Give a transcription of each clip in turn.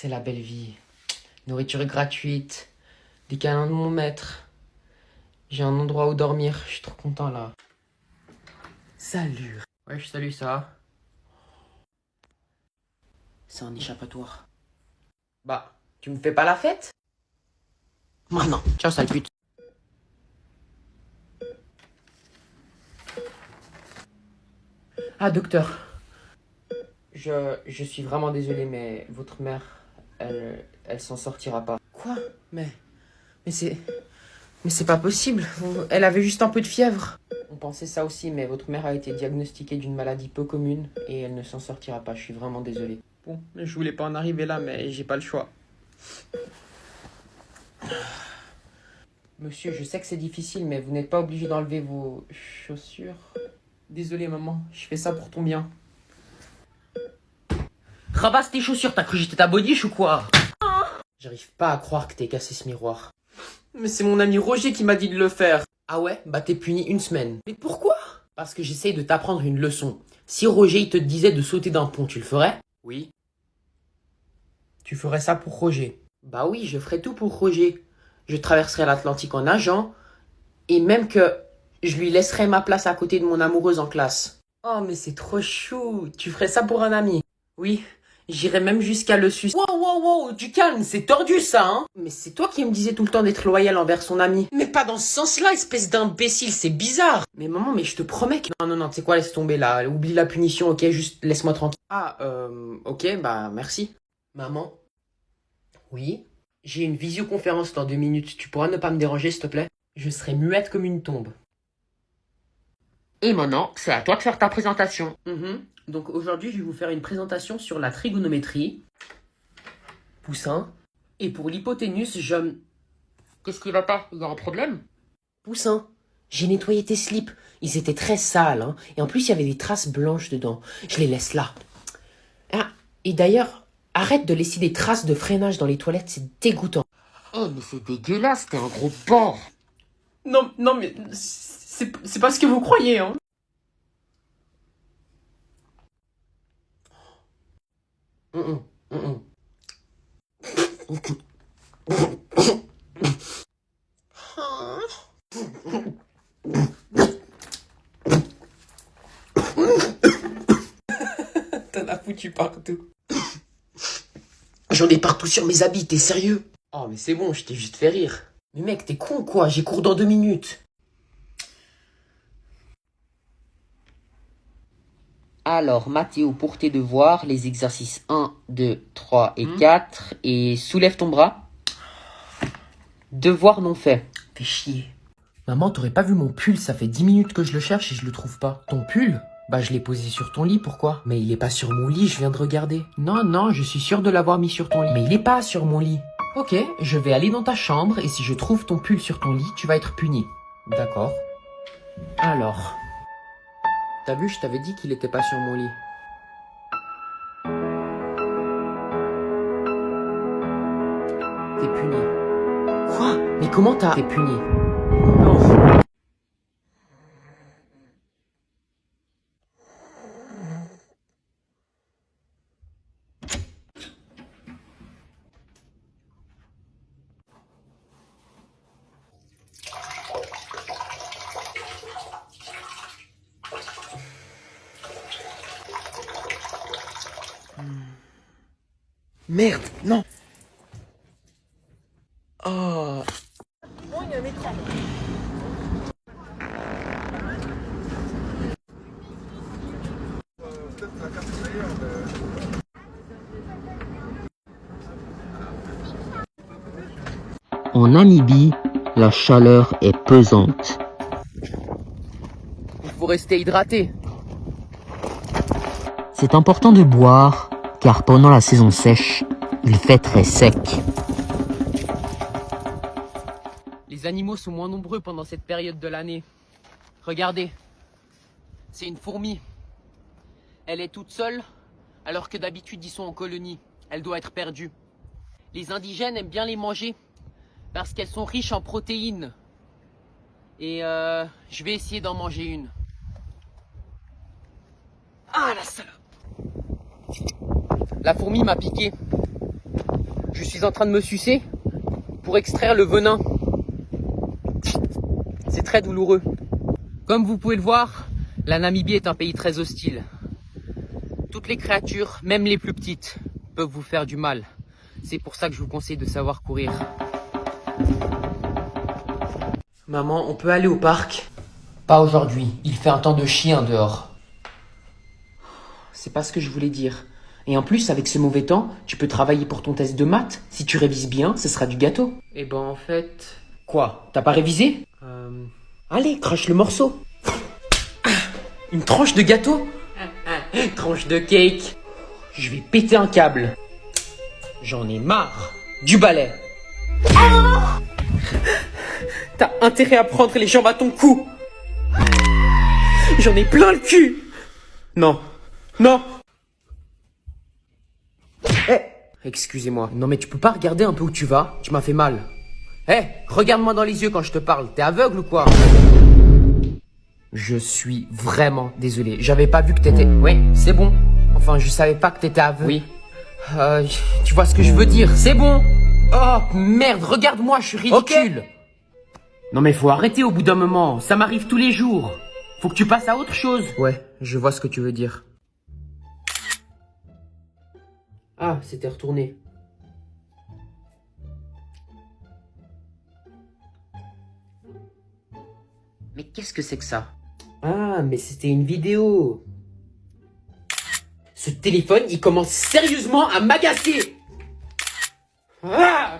c'est la belle vie. Nourriture gratuite, des câlins de mon maître. J'ai un endroit où dormir, je suis trop content là. Salut. Ouais, salut, ça va? C'est un échappatoire. Bah, tu me fais pas la fête? Maintenant, ciao sale pute. Ah, docteur. Je suis vraiment désolé, mais votre mère, elle s'en sortira pas. Quoi? Mais c'est pas possible. Elle avait juste un peu de fièvre. On pensait ça aussi, mais votre mère a été diagnostiquée d'une maladie peu commune et elle ne s'en sortira pas. Je suis vraiment désolé. Bon, je voulais pas en arriver là, mais j'ai pas le choix. Monsieur, je sais que c'est difficile, mais vous n'êtes pas obligé d'enlever vos chaussures. Désolé, maman, je fais ça pour ton bien. Ramasse tes chaussures, t'as cru que j'étais ta bodiche ou quoi? J'arrive pas à croire que t'aies cassé ce miroir. Mais c'est mon ami Roger qui m'a dit de le faire. Ah ouais? Bah t'es puni 1 semaine. Mais pourquoi? Parce que j'essaye de t'apprendre une leçon. Si Roger il te disait de sauter d'un pont, tu le ferais? Oui. Tu ferais ça pour Roger? Bah oui, je ferais tout pour Roger. Je traverserais l'Atlantique en nageant. Et même que je lui laisserais ma place à côté de mon amoureuse en classe. Oh mais c'est trop chou. Tu ferais ça pour un ami? Oui. J'irais même jusqu'à le sucer. Wow, du calme, c'est tordu ça, hein. Mais c'est toi qui me disais tout le temps d'être loyal envers son ami. Mais pas dans ce sens-là, espèce d'imbécile, c'est bizarre. Mais maman, mais je te promets que... Non, tu sais quoi, laisse tomber là, oublie la punition, ok, juste laisse-moi tranquille. Ah, ok, bah merci. Maman? Oui? J'ai une visioconférence dans 2 minutes, tu pourras ne pas me déranger s'il te plaît? Je serai muette comme une tombe. Et maintenant, c'est à toi de faire ta présentation. Donc aujourd'hui, je vais vous faire une présentation sur la trigonométrie. Poussin. Et pour l'hypoténuse, Qu'est-ce qui va pas? Il y a un problème? Poussin, j'ai nettoyé tes slips. Ils étaient très sales, hein. Et en plus, il y avait des traces blanches dedans. Je les laisse là. Ah, et d'ailleurs, arrête de laisser des traces de freinage dans les toilettes, c'est dégoûtant. Oh, mais c'est dégueulasse, t'es un gros porc. Non, mais c'est pas ce que vous croyez, hein. T'en as foutu partout. J'en ai partout sur mes habits, t'es sérieux? Oh, mais c'est bon, je t'ai juste fait rire. Mais mec, t'es con quoi? J'ai cours dans 2 minutes. Alors, Mathéo, pour tes devoirs, les exercices 1, 2, 3 et 4. Et soulève ton bras. Devoir non fait. Fais chier. Maman, t'aurais pas vu mon pull? Ça fait 10 minutes que je le cherche et je le trouve pas. Ton pull? Bah, je l'ai posé sur ton lit, pourquoi? Mais il est pas sur mon lit, je viens de regarder. Non, je suis sûr de l'avoir mis sur ton lit. Mais il est pas sur mon lit. Ok, je vais aller dans ta chambre et si je trouve ton pull sur ton lit, tu vas être puni. D'accord. Alors... T'as vu, je t'avais dit qu'il était pas sur mon lit. T'es puni. Quoi? Mais comment t'as... T'es puni. Non. Merde, non. Oh. En Namibie, la chaleur est pesante. Il faut rester hydraté. C'est important de boire, car pendant la saison sèche, il fait très sec. Les animaux sont moins nombreux pendant cette période de l'année. Regardez, c'est une fourmi. Elle est toute seule, alors que d'habitude ils sont en colonie. Elle doit être perdue. Les indigènes aiment bien les manger, parce qu'elles sont riches en protéines. Et je vais essayer d'en manger une. Ah la salope! La fourmi m'a piqué. Je suis en train de me sucer pour extraire le venin. C'est très douloureux. Comme vous pouvez le voir, la Namibie est un pays très hostile. Toutes les créatures, même les plus petites, peuvent vous faire du mal. C'est pour ça que je vous conseille de savoir courir. Maman, on peut aller au parc? Pas aujourd'hui, il fait un temps de chien dehors. C'est pas ce que je voulais dire. Et en plus, avec ce mauvais temps, tu peux travailler pour ton test de maths. Si tu révises bien, ce sera du gâteau. Eh ben en fait... Quoi? T'as pas révisé? Allez, crache le morceau. Une tranche de gâteau? Tranche de cake. Je vais péter un câble. J'en ai marre. Du balai. T'as intérêt à prendre les jambes à ton cou. J'en ai plein le cul. Non. Non. Excusez-moi. Non mais tu peux pas regarder un peu où tu vas? Tu m'as fait mal. Regarde-moi dans les yeux quand je te parle. T'es aveugle ou quoi? Je suis vraiment désolé. J'avais pas vu que t'étais... Oui, c'est bon. Enfin, je savais pas que t'étais aveugle. Oui. Tu vois ce que je veux dire? C'est bon. Oh, merde, regarde-moi, je suis ridicule. Okay. Non mais faut arrêter au bout d'un moment. Ça m'arrive tous les jours. Faut que tu passes à autre chose. Ouais, je vois ce que tu veux dire. Ah, c'était retourné. Mais qu'est-ce que c'est que ça? Ah, mais c'était une vidéo. Ce téléphone, il commence sérieusement à m'agacer. Ah!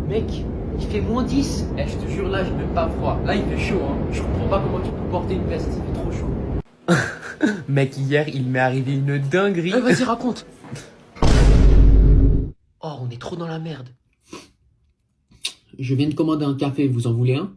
Mec, il fait -10. Je te jure, là, j'ai même pas froid. Là, il fait chaud, hein. Je comprends pas comment tu peux porter une veste, il fait trop chaud. Mec, hier, il m'est arrivé une dinguerie. Vas-y, raconte. Oh, on est trop dans la merde. Je viens de commander un café, vous en voulez un?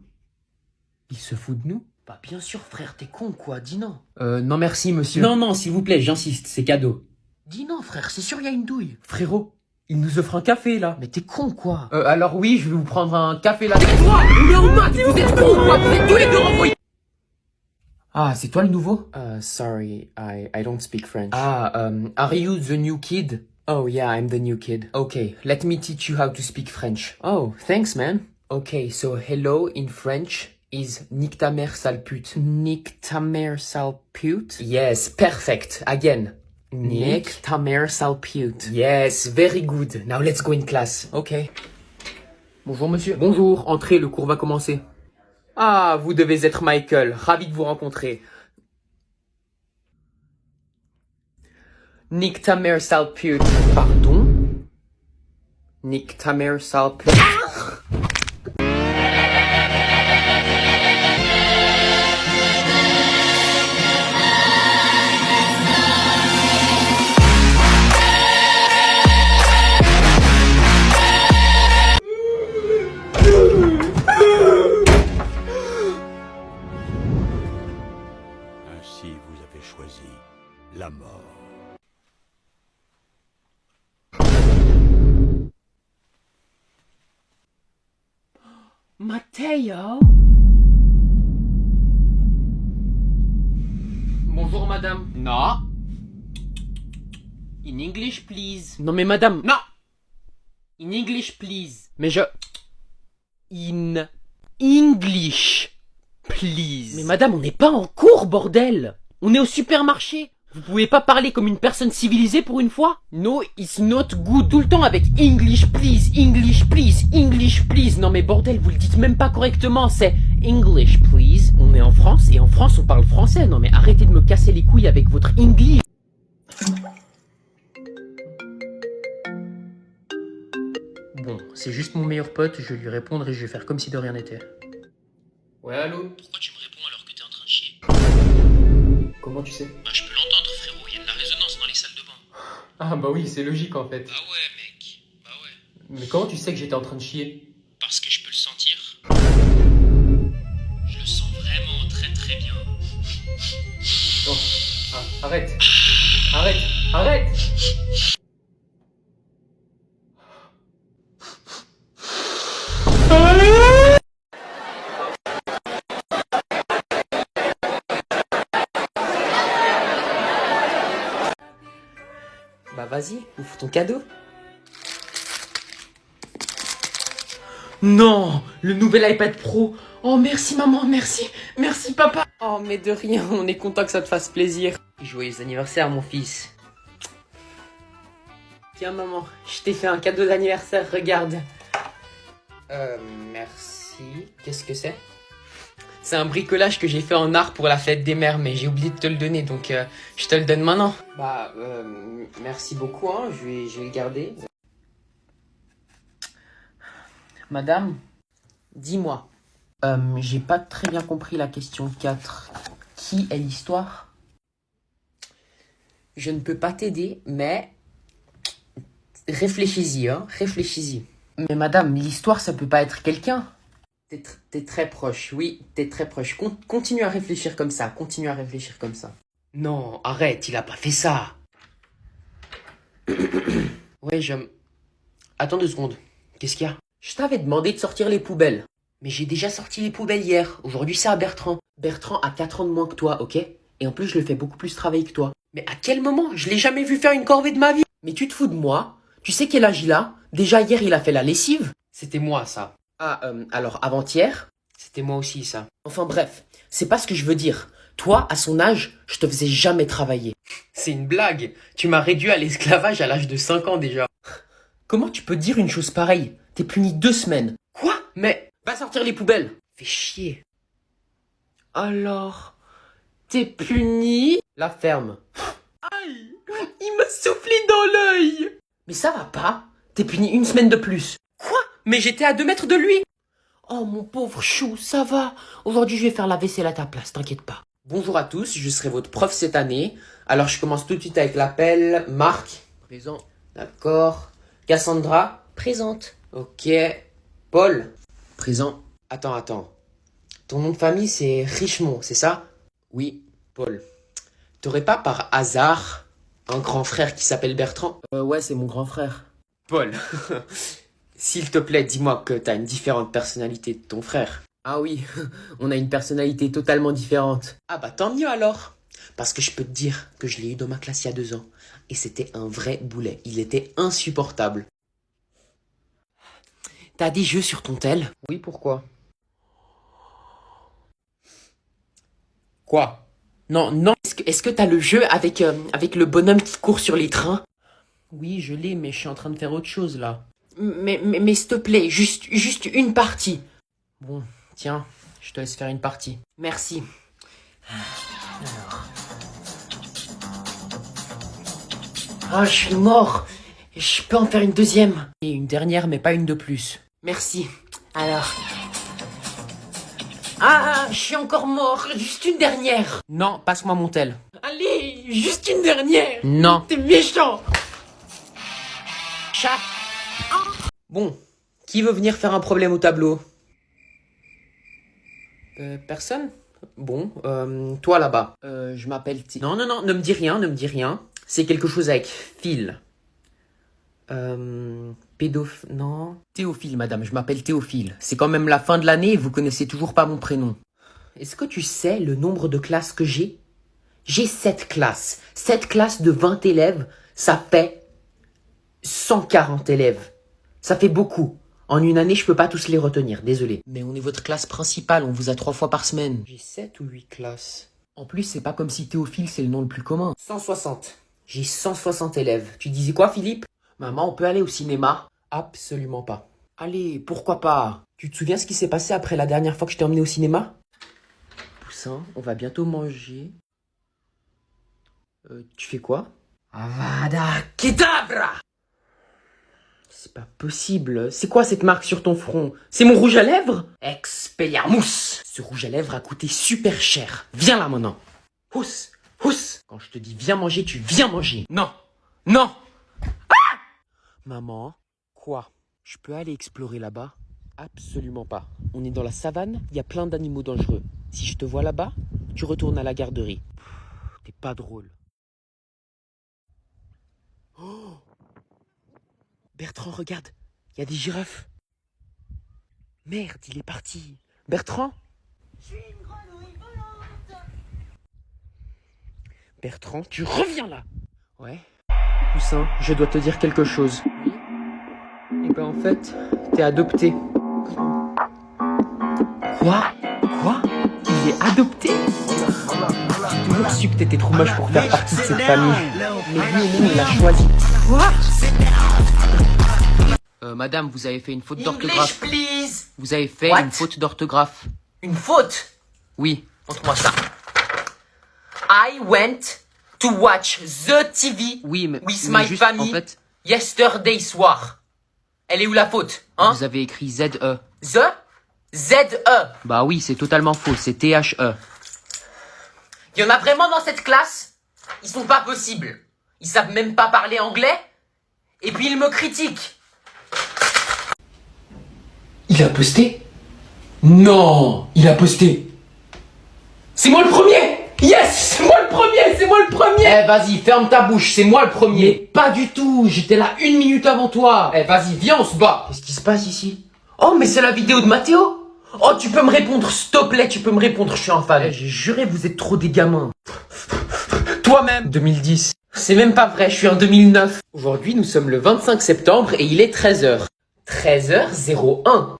Il se fout de nous? Bah bien sûr frère, t'es con quoi, dis non. Non merci monsieur. Non, s'il vous plaît, j'insiste, c'est cadeau. Dis non frère, c'est sûr il y a une douille. Frérot, il nous offre un café là. Mais t'es con quoi. Alors oui, je vais vous prendre un café là. Tais-toi! On est en maths, vous êtes con quoi, vous êtes tous les deux renvoyés. Ah, c'est toi le nouveau? Sorry, I don't speak French. Are you the new kid? Oh yeah, I'm the new kid. Okay, let me teach you how to speak French. Oh, thanks man. Okay, so hello in French is nique ta mère sale pute. Nique ta mère sale pute? Yes, perfect. Again. Nique ta mère sale pute. Yes, very good. Now let's go in class. Okay. Bonjour monsieur. Bonjour, entrez, le cours va commencer. Ah, vous devez être Michael, ravi de vous rencontrer. Nique ta mère sale pute. Pardon? Nique ta mère sale pute. Ainsi vous avez choisi la mort. Matteo? Bonjour madame. Non. In English please. Non mais madame. Non. In English please. Mais je... In English please. Mais madame, on n'est pas en cours bordel. On est au supermarché. Vous pouvez pas parler comme une personne civilisée pour une fois? No, it's not good. Tout le temps avec English please, English please, English please. Non mais bordel, vous le dites même pas correctement, c'est English please. On est en France et en France on parle français. Non mais arrêtez de me casser les couilles avec votre English. Bon, c'est juste mon meilleur pote, je vais lui répondre et je vais faire comme si de rien n'était. Ouais, allô? Pourquoi tu me réponds alors que t'es en train de chier? Comment tu sais? Bah je peux l'entendre frérot, il y a de la résonance dans les salles de bain. Ah bah oui, c'est logique en fait. Bah ouais mec, bah ouais. Mais comment tu sais que j'étais en train de chier? Parce que je peux le sentir. Je le sens vraiment très très bien. Non, arrête. Arrête, arrête. vas-y, ouvre ton cadeau. Non, le nouvel iPad Pro. Oh, merci maman, merci. Merci papa. Oh, mais de rien, on est content que ça te fasse plaisir. Joyeux anniversaire, mon fils. Tiens maman, je t'ai fait un cadeau d'anniversaire, regarde. Merci. Qu'est-ce que c'est? C'est un bricolage que j'ai fait en art pour la fête des mères, mais j'ai oublié de te le donner, donc je te le donne maintenant. Bah, merci beaucoup, hein, je vais le garder. Madame, dis-moi. J'ai pas très bien compris la question 4. Qui est l'histoire? Je ne peux pas t'aider, mais réfléchis-y, hein, réfléchis-y. Mais madame, l'histoire, ça peut pas être quelqu'un. T'es très proche, oui, t'es très proche. Continue à réfléchir comme ça, continue à réfléchir comme ça. Non, arrête, il a pas fait ça. Ouais, Attends 2 secondes. Qu'est-ce qu'il y a? Je t'avais demandé de sortir les poubelles. Mais j'ai déjà sorti les poubelles hier. Aujourd'hui, c'est à Bertrand. Bertrand a 4 ans de moins que toi, ok? Et en plus, je le fais beaucoup plus travailler que toi. Mais à quel moment? Je l'ai jamais vu faire une corvée de ma vie. Mais tu te fous de moi? Tu sais quel âge il a? Déjà hier, il a fait la lessive. C'était moi, ça. Ah, alors avant-hier? C'était moi aussi, ça. Enfin bref, c'est pas ce que je veux dire. Toi, à son âge, je te faisais jamais travailler. C'est une blague. Tu m'as réduit à l'esclavage à l'âge de 5 ans déjà. Comment tu peux dire une chose pareille? T'es puni 2 semaines. Quoi? Mais va sortir les poubelles. Fais chier. Alors, t'es puni? La ferme. Aïe, il m'a soufflé dans l'œil. Mais ça va pas. T'es puni 1 semaine de plus. Quoi? Mais j'étais à 2 mètres de lui. Oh mon pauvre chou, ça va. Aujourd'hui je vais faire la vaisselle à ta place, t'inquiète pas. Bonjour à tous, je serai votre prof cette année. Alors je commence tout de suite avec l'appel. Marc. Présent. D'accord. Cassandra. Présente. Ok. Paul. Présent. Attends. Ton nom de famille c'est Richemont, c'est ça? Oui, Paul. T'aurais pas par hasard un grand frère qui s'appelle Bertrand? Ouais, c'est mon grand frère. Paul. S'il te plaît, dis-moi que t'as une différente personnalité de ton frère. Ah oui, on a une personnalité totalement différente. Ah bah tant mieux alors. Parce que je peux te dire que je l'ai eu dans ma classe il y a 2 ans. Et c'était un vrai boulet. Il était insupportable. T'as des jeux sur ton tel? Oui, pourquoi? Quoi? Non. Est-ce que t'as le jeu avec le bonhomme qui court sur les trains? Oui, je l'ai, mais je suis en train de faire autre chose là. Mais s'il te plaît, juste une partie. Bon, tiens, je te laisse faire une partie. Merci. Alors. Ah, je suis mort. Je peux en faire une deuxième. Et une dernière, mais pas une de plus. Merci. Alors. Ah, je suis encore mort. Juste une dernière. Non, passe-moi mon tel. Allez, juste une dernière. Non. T'es méchant. Chat. Bon, qui veut venir faire un problème au tableau? Personne? Bon, toi là-bas. Je m'appelle Non, ne me dis rien. C'est quelque chose avec Phil. Non. Théophile, madame, je m'appelle Théophile. C'est quand même la fin de l'année et vous connaissez toujours pas mon prénom. Est-ce que tu sais le nombre de classes que j'ai? J'ai 7 classes. 7 classes de 20 élèves, ça fait 140 élèves. Ça fait beaucoup. En une année, je peux pas tous les retenir, désolé. Mais on est votre classe principale, on vous a 3 fois par semaine. J'ai 7 ou 8 classes. En plus, c'est pas comme si Théophile, c'est le nom le plus commun. 160. J'ai 160 élèves. Tu disais quoi, Philippe? Maman, on peut aller au cinéma? Absolument pas. Allez, pourquoi pas? Tu te souviens ce qui s'est passé après la dernière fois que je t'ai emmené au cinéma? Poussin, on va bientôt manger. Tu fais quoi? Avada Kedavra! C'est pas possible. C'est quoi cette marque sur ton front? C'est mon rouge à lèvres? Expelliarmus! Ce rouge à lèvres a coûté super cher. Viens là maintenant. Housse. Quand je te dis viens manger, tu viens manger. Non. Ah! Maman, quoi? Je peux aller explorer là-bas? Absolument pas. On est dans la savane, il y a plein d'animaux dangereux. Si je te vois là-bas, tu retournes à la garderie. T'es pas drôle. Oh! Bertrand, regarde, il y a des girafes. Merde, il est parti. Bertrand? Je suis une grenouille volante. Bertrand, tu reviens là. Ouais. Poussin, je dois te dire quelque chose. Et ben en fait, t'es adopté. Quoi? Quoi? Il est adopté? J'ai toujours su que t'étais trop moche pour faire partie de cette famille. Mais lui au moins il l'a choisi. Quoi? Madame, vous avez fait une faute English, d'orthographe. please! Vous avez fait What? une faute d'orthographe. Une faute? Oui. Montre-moi ça. I went to watch the TV Oui, mais, with mais my juste, family en fait, yesterday soir. Elle est où la faute? Hein? vous avez écrit Z-E. The? Z-E. Bah oui, c'est totalement faux, c'est T-H-E. Il y en a vraiment dans cette classe? Ils sont pas possibles. Ils savent même pas parler anglais? Et puis ils me critiquent. Il a posté? Non, il a posté. C'est moi le premier! Yes! C'est moi le premier! C'est moi le premier! Eh, vas-y, ferme ta bouche, c'est moi le premier. Mais pas du tout! J'étais là 1 minute avant toi! Eh, vas-y, viens, on se bat. Qu'est-ce qui se passe ici? Oh, mais c'est la vidéo de Mathéo! Oh, tu peux me répondre, s'il te plaît, tu peux me répondre, je suis un fan. J'ai juré, vous êtes trop des gamins. Toi-même! 2010. C'est même pas vrai, je suis en 2009. Aujourd'hui, nous sommes le 25 septembre et il est 13h. 13h01.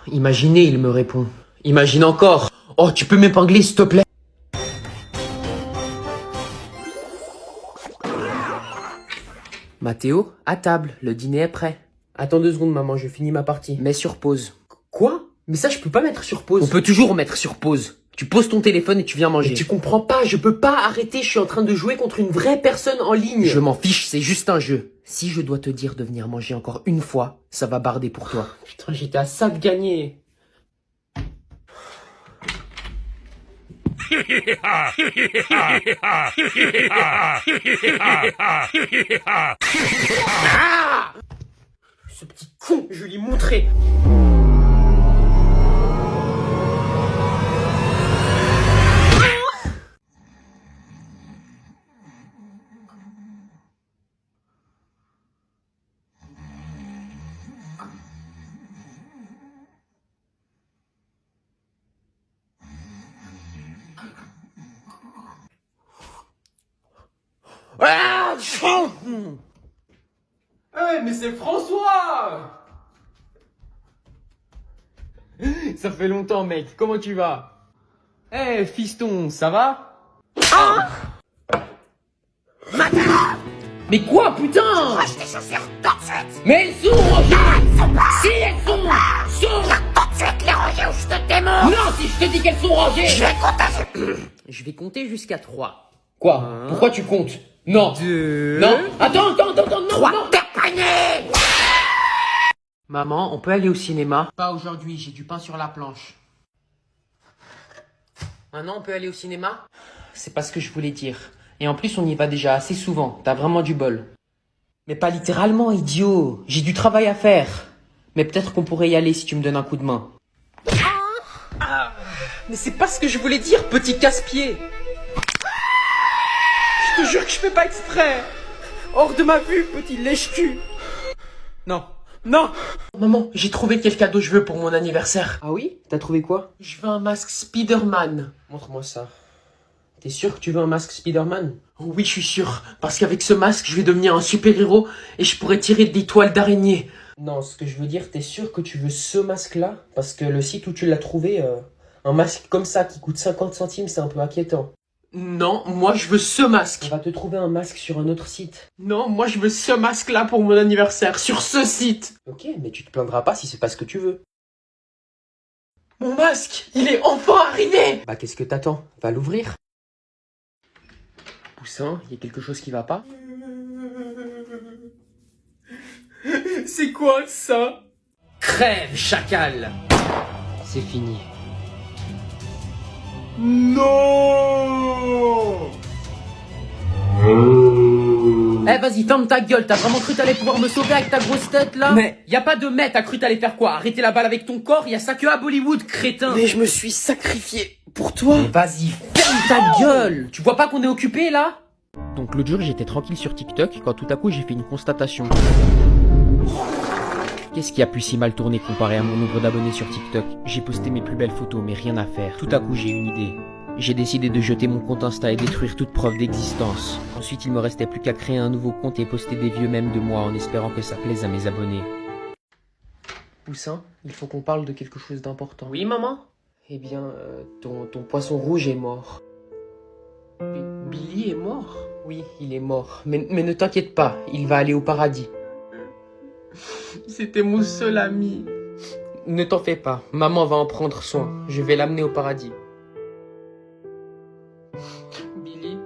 Imaginez, il me répond. Imagine encore. Oh, tu peux m'épingler, s'il te plaît? Mathéo, à table, le dîner est prêt. Attends 2 secondes, maman, je finis ma partie. Mets sur pause. Quoi? Mais ça, je peux pas mettre sur pause. On peut toujours mettre sur pause. Tu poses ton téléphone et tu viens manger. Mais tu comprends pas, je peux pas arrêter, je suis en train de jouer contre une vraie personne en ligne. Je m'en fiche, c'est juste un jeu. Si je dois te dire de venir manger encore une fois, ça va barder pour toi. Putain, j'étais à ça de gagner. Ah! Ce petit con, je lui montrerai. Ah! Mais c'est François! Ça fait longtemps, mec. Comment tu vas? Fiston, ça va? Ah! Mais quoi, putain? Tes chaussures tout Mais elles sont rangées! Si elles sont! de suite les ranger ou je te démonte. Non, si je te dis qu'elles sont rangées! Je vais compter. Je vais compter jusqu'à 3. Quoi? Pourquoi tu comptes? Non. 2. Non. Attends, non, 3, non. t'es pogné. Maman, on peut aller au cinéma? Pas aujourd'hui, j'ai du pain sur la planche. Maintenant, on peut aller au cinéma? C'est pas ce que je voulais dire. Et en plus, on y va déjà assez souvent. T'as vraiment du bol. Mais pas littéralement, idiot. J'ai du travail à faire. Mais peut-être qu'on pourrait y aller si tu me donnes un coup de main. Ah, mais c'est pas ce que je voulais dire, petit casse-pied. Je te jure que je fais pas exprès. Hors de ma vue, petit lèche-cul. Non. Non! Maman, j'ai trouvé quel cadeau je veux pour mon anniversaire. Ah oui? T'as trouvé quoi? Je veux un masque Spider-Man. Montre-moi ça. T'es sûr que tu veux un masque Spider-Man? Oui, je suis sûr. Parce qu'avec ce masque, je vais devenir un super-héros et je pourrais tirer des toiles d'araignée. Non, ce que je veux dire, t'es sûr que tu veux ce masque-là? Parce que le site où tu l'as trouvé, un masque comme ça qui coûte 50 centimes, c'est un peu inquiétant. Non, moi je veux ce masque. On va te trouver un masque sur un autre site. Non, moi je veux ce masque-là pour mon anniversaire, sur ce site. Ok, mais tu te plaindras pas si c'est pas ce que tu veux. Mon masque, il est enfin arrivé. Bah qu'est-ce que t'attends? Va l'ouvrir. Poussin, il y a quelque chose qui va pas? C'est quoi ça? Crève, chacal. C'est fini. Non! Vas-y, ferme ta gueule, t'as vraiment cru t'allais pouvoir me sauver avec ta grosse tête là? Mais y a pas de mais, t'as cru t'allais faire quoi? Arrêter la balle avec ton corps? Y a ça que à Bollywood, crétin! Mais je me suis sacrifié pour toi! Mais vas-y, ferme ta gueule! Tu vois pas qu'on est occupé là? Donc l'autre jour, j'étais tranquille sur TikTok quand tout à coup, j'ai fait une constatation. Qu'est-ce qui a pu si mal tourner comparé à mon nombre d'abonnés sur TikTok? J'ai posté mes plus belles photos, mais rien à faire. Tout à coup, j'ai une idée. J'ai décidé de jeter mon compte Insta et détruire toute preuve d'existence. Ensuite, il me restait plus qu'à créer un nouveau compte et poster des vieux mèmes de moi en espérant que ça plaise à mes abonnés. Poussin, il faut qu'on parle de quelque chose d'important. Oui, maman? Eh bien, ton poisson rouge est mort. Billy est mort? Oui, il est mort. Mais ne t'inquiète pas, il va aller au paradis. C'était mon seul ami. Ne t'en fais pas, maman va en prendre soin. Je vais l'amener au paradis. Billy,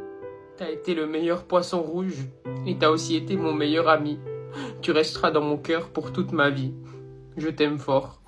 t'as été le meilleur poisson rouge. Et t'as aussi été mon meilleur ami. Tu resteras dans mon cœur pour toute ma vie. Je t'aime fort.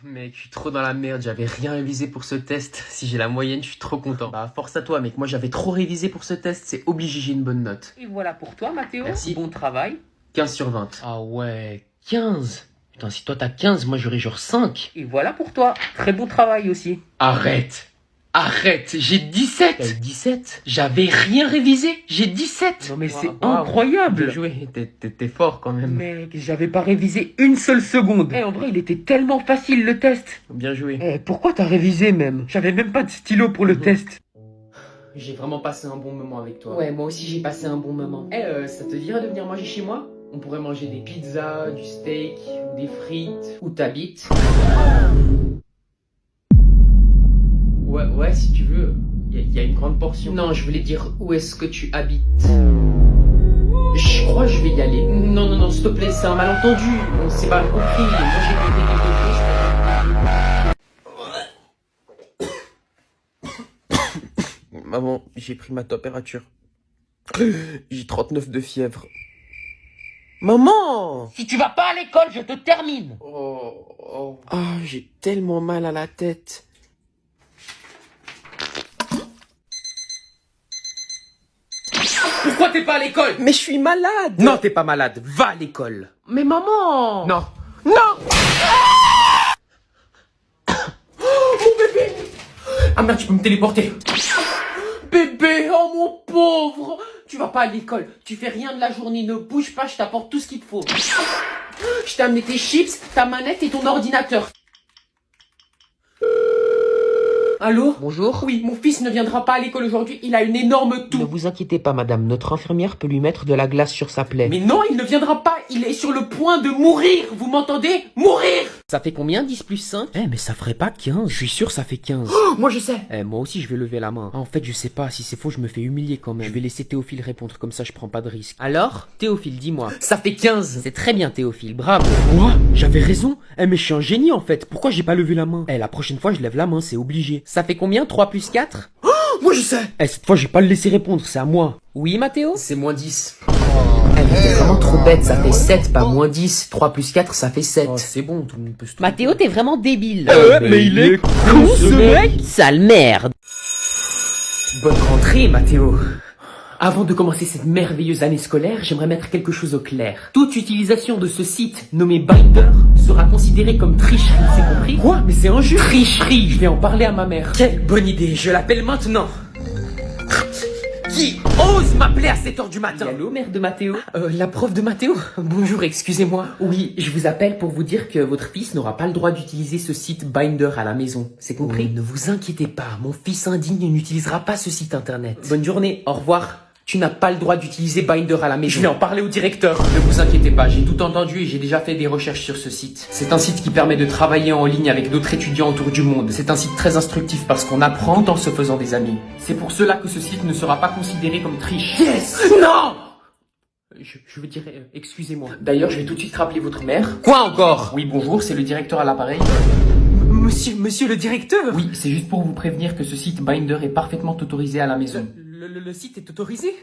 Mec, je suis trop dans la merde, j'avais rien révisé pour ce test. Si j'ai la moyenne, je suis trop content. Bah, force à toi, mec. Moi, j'avais trop révisé pour ce test, c'est obligé, j'ai une bonne note. Et voilà pour toi, Mathéo. Merci. Bon travail. 15 sur 20. Ah ouais, 15. Putain, si toi t'as 15, moi j'aurais genre 5. Et voilà pour toi. Très bon travail aussi. Arrête. Arrête, j'ai 17. T'as eu 17? J'avais rien révisé, j'ai 17. Non mais c'est Wow. incroyable. Bien joué, t'es fort quand même. Mec, j'avais pas révisé une seule seconde. En vrai, il était tellement facile le test. Bien joué. Pourquoi t'as révisé même? J'avais même pas de stylo pour le test. J'ai vraiment passé un bon moment avec toi. Ouais, moi aussi j'ai passé un bon moment. Ça te dirait de venir manger chez moi? On pourrait manger des pizzas, du steak, ou des frites, où t'habites. Ouais, si tu veux. Il y a une grande portion. Non, je voulais dire où est-ce que tu habites. Je crois que je vais y aller. Non, s'il te plaît, c'est un malentendu. On s'est pas compris. Moi j'ai compris quelque chose. Maman, j'ai pris ma température. J'ai 39 de fièvre. Maman! Si tu vas pas à l'école, je te termine. Ah, j'ai tellement mal à la tête. Pourquoi t'es pas à l'école? Mais je suis malade. Non, t'es pas malade. Va à l'école. Mais maman. Non. Oh, mon bébé. Ah merde, tu peux me téléporter. Bébé, oh mon pauvre. Tu vas pas à l'école. Tu fais rien de la journée. Ne bouge pas, je t'apporte tout ce qu'il te faut. Je t'ai amené tes chips, ta manette et ton ordinateur. Allô? Bonjour. Oui, mon fils ne viendra pas à l'école aujourd'hui, il a une énorme toux. Ne vous inquiétez pas, madame. Notre infirmière peut lui mettre de la glace sur sa plaie. Mais non, il ne viendra pas, il est sur le point de mourir, vous m'entendez? Mourir! Ça fait combien 10 plus 5? Mais ça ferait pas 15. Je suis sûr ça fait 15. Oh, moi je sais. Moi aussi je vais lever la main. En fait je sais pas, si c'est faux je me fais humilier quand même. Je vais laisser Théophile répondre, comme ça je prends pas de risque. Alors Théophile, dis-moi. Ça fait 15. C'est très bien Théophile, bravo. Moi, j'avais raison. Mais je suis un génie en fait. Pourquoi j'ai pas levé la main? La prochaine fois je lève la main, c'est obligé. Ça fait combien 3 plus 4? Moi je sais. Cette fois je vais pas le laisser répondre, c'est à moi. Oui Mathéo? C'est moins 10. Mais t'es vraiment trop bête, ça fait 7, pas moins 10. 3 plus 4, ça fait 7. Oh, c'est bon, tout le monde peut se tromper. Mathéo, t'es vraiment débile. Mais il est con ce mec. Sale merde. Bonne rentrée, Mathéo. Avant de commencer cette merveilleuse année scolaire, j'aimerais mettre quelque chose au clair. Toute utilisation de ce site nommé Binder sera considérée comme tricherie, c'est compris? Quoi? Mais c'est injuste. Tricherie. Je vais en parler à ma mère. Quelle bonne idée, je l'appelle maintenant. Qui ose m'appeler à 7h du matin? Allô, mère de Mathéo? La prof de Mathéo? Bonjour, excusez-moi. Oui, je vous appelle pour vous dire que votre fils n'aura pas le droit d'utiliser ce site Binder à la maison. C'est compris? Ne vous inquiétez pas, mon fils indigne n'utilisera pas ce site internet. Bonne journée, au revoir. Tu n'as pas le droit d'utiliser Binder à la maison. Je vais en parler au directeur. Ne vous inquiétez pas, j'ai tout entendu et j'ai déjà fait des recherches sur ce site. C'est un site qui permet de travailler en ligne avec d'autres étudiants autour du monde. C'est un site très instructif parce qu'on apprend tout en se faisant des amis. C'est pour cela que ce site ne sera pas considéré comme triche. Yes! Non! Je veux dire, excusez-moi. D'ailleurs, je vais tout de suite rappeler votre mère. Quoi encore? Oui, bonjour, c'est le directeur à l'appareil. Monsieur le directeur? Oui, c'est juste pour vous prévenir que ce site Binder est parfaitement autorisé à la maison. Le site est autorisé?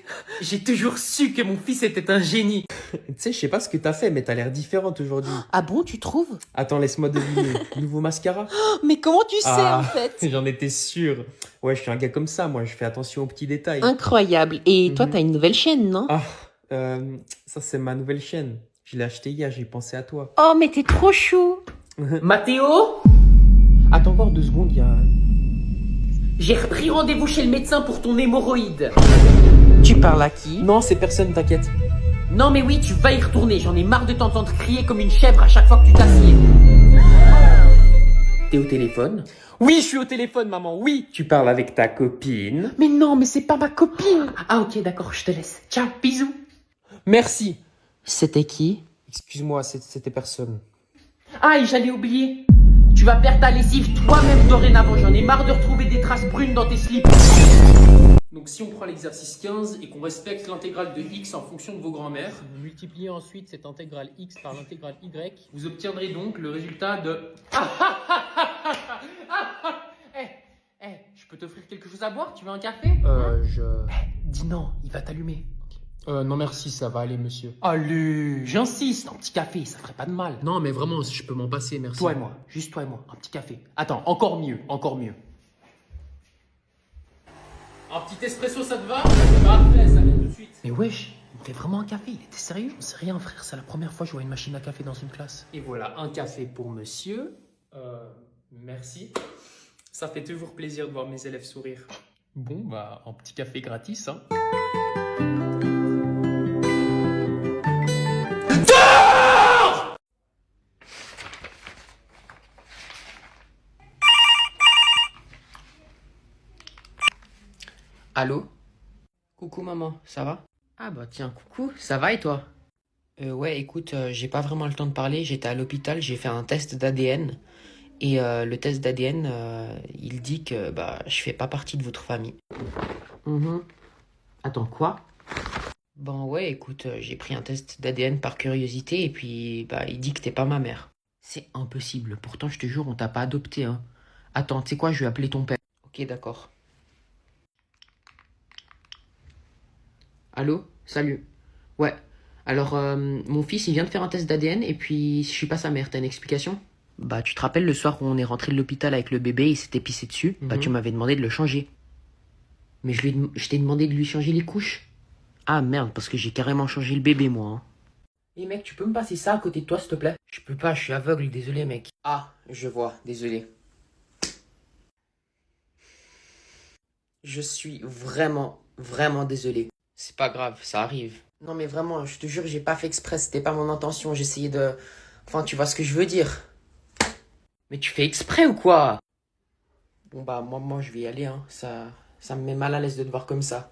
J'ai toujours su que mon fils était un génie. Tu sais, je sais pas ce que t'as fait, mais t'as l'air différente aujourd'hui. Ah bon, tu trouves? Attends, laisse-moi deviner. Nouveau mascara? Mais comment tu sais en fait? J'en étais sûr. Ouais, je suis un gars comme ça, moi, je fais attention aux petits détails. Incroyable. Et toi, t'as une nouvelle chaîne, non? Ça c'est ma nouvelle chaîne. Je l'ai achetée hier, j'ai pensé à toi. Oh, mais t'es trop chou. Mathéo? Attends voir 2 secondes, il y a... J'ai repris rendez-vous chez le médecin pour ton hémorroïde. Tu parles à qui? Non, c'est personne, t'inquiète. Non mais oui, tu vas y retourner. J'en ai marre de t'entendre crier comme une chèvre à chaque fois que tu t'assieds. T'es au téléphone? Oui, je suis au téléphone, maman, oui. Tu parles avec ta copine. Mais non, mais c'est pas ma copine. Ah, ok, d'accord, je te laisse. Ciao, bisous. Merci. C'était qui? Excuse-moi, c'était personne. Ah, j'allais oublier. Tu vas perdre ta lessive toi-même dorénavant. J'en ai marre de retrouver des traces brunes dans tes slips. Donc si on prend l'exercice 15 et qu'on respecte l'intégrale de x en fonction de vos grands-mères, vous multipliez ensuite cette intégrale x par l'intégrale y, vous obtiendrez donc le résultat de... Je peux t'offrir quelque chose à boire? Tu veux un café? Dis non, il va t'allumer. Non merci, ça va aller monsieur. Allez, j'insiste, un petit café, ça ferait pas de mal. Non mais vraiment, je peux m'en passer, merci. Toi et moi, juste toi et moi, un petit café. Attends, encore mieux, encore mieux. Un petit espresso, ça te va? Parfait, ça vient tout de suite. Mais wesh, il me fait vraiment un café, il était sérieux? C'est rien frère, c'est la première fois que je vois une machine à café dans une classe. Et voilà, un café pour monsieur. Merci. Ça fait toujours plaisir de voir mes élèves sourire. Bon, bah, un petit café gratis, hein. Allô? Coucou maman, ça va? Ah bah tiens, coucou, ça va et toi? Ouais, écoute, j'ai pas vraiment le temps de parler, j'étais à l'hôpital, j'ai fait un test d'ADN. Et le test d'ADN, il dit que bah, je fais pas partie de votre famille. Attends, quoi? Bon ouais, écoute, j'ai pris un test d'ADN par curiosité et puis bah, il dit que t'es pas ma mère. C'est impossible, pourtant je te jure, on t'a pas adopté, hein. Attends, tu sais quoi, je vais appeler ton père. Ok, d'accord. Allô? Salut. Ouais. Alors, mon fils, il vient de faire un test d'ADN et puis je suis pas sa mère, t'as une explication? Bah, tu te rappelles le soir où on est rentré de l'hôpital avec le bébé, il s'était pissé dessus? Bah, tu m'avais demandé de le changer. Mais je t'ai demandé de lui changer les couches. Ah merde, parce que j'ai carrément changé le bébé, moi. Hein. Et mec, tu peux me passer ça à côté de toi, s'il te plaît? Je peux pas, je suis aveugle, désolé, mec. Ah, je vois, désolé. Je suis vraiment, vraiment désolé. C'est pas grave, ça arrive. Non mais vraiment, je te jure, j'ai pas fait exprès, c'était pas mon intention, j'essayais de... Enfin, tu vois ce que je veux dire. Mais tu fais exprès ou quoi? Bon bah, moi je vais y aller, hein. Ça me met mal à l'aise de te voir comme ça.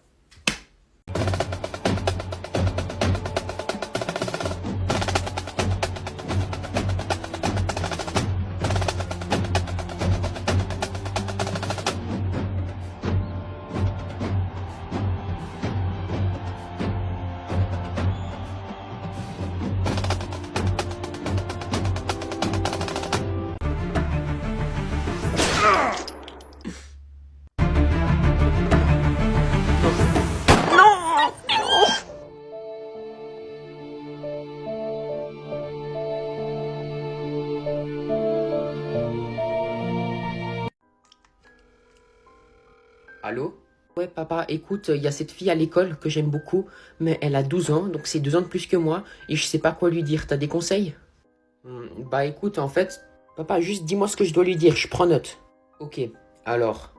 Allô? Ouais, papa, écoute, il y a cette fille à l'école que j'aime beaucoup, mais elle a 12 ans, donc c'est 2 ans de plus que moi, et je sais pas quoi lui dire. T'as des conseils? Bah écoute, en fait, papa, juste dis-moi ce que je dois lui dire, je prends note. Ok, alors,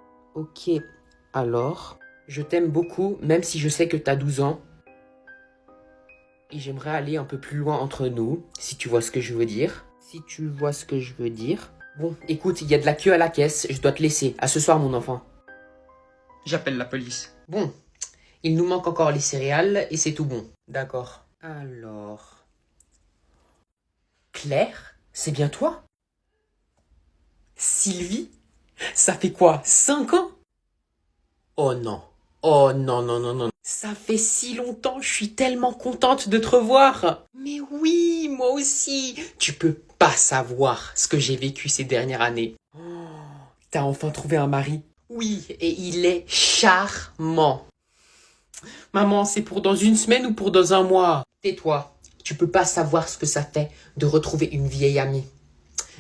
je t'aime beaucoup, même si je sais que t'as 12 ans, et j'aimerais aller un peu plus loin entre nous, si tu vois ce que je veux dire. Si tu vois ce que je veux dire. Bon, écoute, il y a de la queue à la caisse, je dois te laisser. À ce soir, mon enfant. J'appelle la police. Bon, il nous manque encore les céréales et c'est tout bon. D'accord. Alors... Claire, c'est bien toi? Sylvie? Ça fait quoi, 5 ans? Oh non. Oh non, non, non, non. Ça fait si longtemps, je suis tellement contente de te revoir. Mais oui, moi aussi. Tu peux pas savoir ce que j'ai vécu ces dernières années. Oh, t'as enfin trouvé un mari? Oui, et il est charmant. Maman, c'est pour dans 1 semaine ou pour dans 1 mois? Tais-toi, tu peux pas savoir ce que ça fait de retrouver une vieille amie.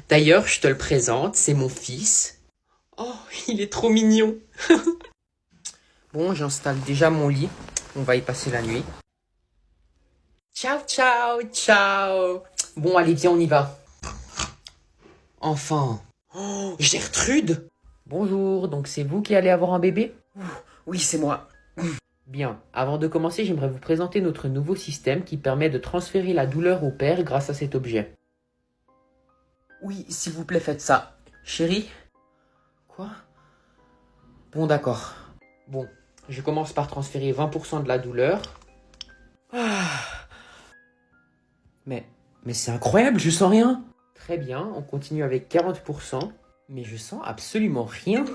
D'ailleurs, je te le présente, c'est mon fils. Oh, il est trop mignon. Bon, j'installe déjà mon lit. On va y passer la nuit. Ciao, ciao, ciao. Bon, allez, viens, on y va. Enfin. Oh, Gertrude. Bonjour, donc c'est vous qui allez avoir un bébé? Oui, c'est moi. Bien, avant de commencer, j'aimerais vous présenter notre nouveau système qui permet de transférer la douleur au père grâce à cet objet. Oui, s'il vous plaît, faites ça. Chérie, Quoi? Bon, d'accord. Bon, je commence par transférer 20% de la douleur. Ah. Mais c'est incroyable, je sens rien. Très bien, on continue avec 40%. Mais je sens absolument rien.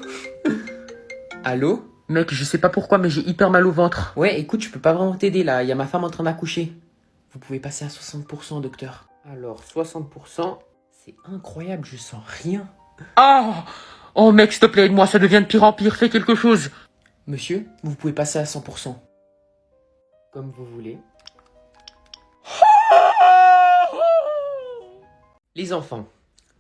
Allô? Mec, je sais pas pourquoi, mais j'ai hyper mal au ventre. Ouais, écoute, je peux pas vraiment t'aider là, il y a ma femme en train d'accoucher. Vous pouvez passer à 60%, docteur. Alors, 60%, c'est incroyable, je sens rien. Ah! Oh mec, s'il te plaît, aide-moi, ça devient de pire en pire, fais quelque chose. Monsieur, vous pouvez passer à 100%. Comme vous voulez. Les enfants,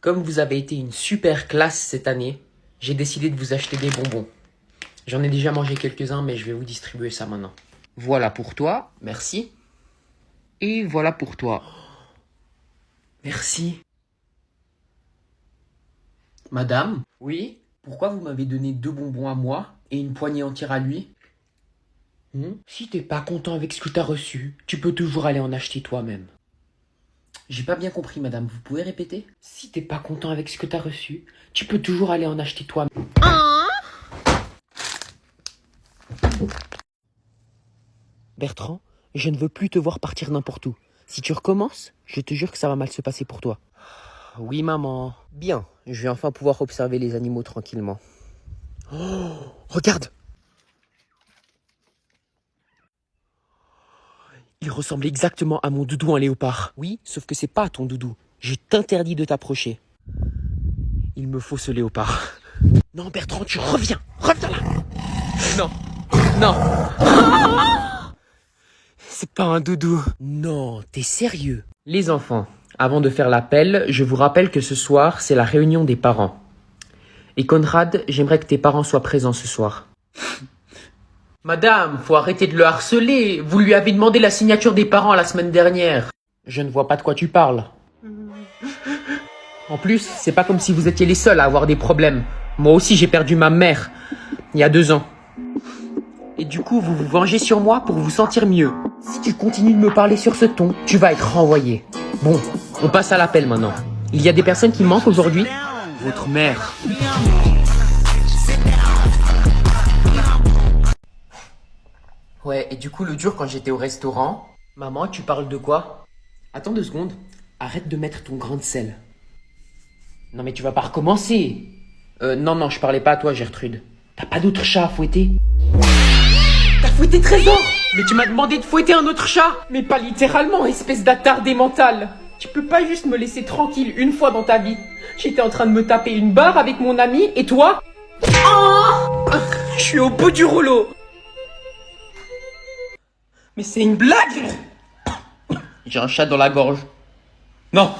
comme vous avez été une super classe cette année, j'ai décidé de vous acheter des bonbons. J'en ai déjà mangé quelques-uns, mais je vais vous distribuer ça maintenant. Voilà pour toi, merci. Et voilà pour toi. Merci. Madame? Oui? Pourquoi vous m'avez donné 2 bonbons à moi et une poignée entière à lui? Si t'es pas content avec ce que t'as reçu, tu peux toujours aller en acheter toi-même. J'ai pas bien compris, madame. Vous pouvez répéter? Si t'es pas content avec ce que t'as reçu, tu peux toujours aller en acheter toi-même. Bertrand, je ne veux plus te voir partir n'importe où. Si tu recommences, je te jure que ça va mal se passer pour toi. Oui, maman. Bien, je vais enfin pouvoir observer les animaux tranquillement. Oh, regarde! Il ressemble exactement à mon doudou en léopard. Oui, sauf que c'est pas ton doudou. Je t'interdis de t'approcher. Il me faut ce léopard. Non, Bertrand, tu reviens! Reviens là! Non! Non! C'est pas un doudou. Non, t'es sérieux? Les enfants, avant de faire l'appel, je vous rappelle que ce soir, c'est la réunion des parents. Et Conrad, j'aimerais que tes parents soient présents ce soir. Madame, faut arrêter de le harceler. Vous lui avez demandé la signature des parents la semaine dernière. Je ne vois pas de quoi tu parles. En plus, c'est pas comme si vous étiez les seuls à avoir des problèmes. Moi aussi, j'ai perdu ma mère il y a 2 ans. Et du coup, vous vous vengez sur moi pour vous sentir mieux. Si tu continues de me parler sur ce ton, tu vas être renvoyé. Bon, on passe à l'appel maintenant. Il y a des personnes qui manquent aujourd'hui. Votre mère. Ouais, et du coup, l'autre jour, quand j'étais au restaurant... Maman, tu parles de quoi? Attends 2 secondes. Arrête de mettre ton grain de sel. Non mais tu vas pas recommencer. Non, je parlais pas à toi, Gertrude. T'as pas d'autre chat à fouetter? T'as fouetté Trésor? Mais tu m'as demandé de fouetter un autre chat. Mais pas littéralement, espèce d'attardé mental. Tu peux pas juste me laisser tranquille une fois dans ta vie. J'étais en train de me taper une barre avec mon ami, et toi? Oh, je suis au bout du rouleau. Mais c'est une blague! J'ai un chat dans la gorge. Non!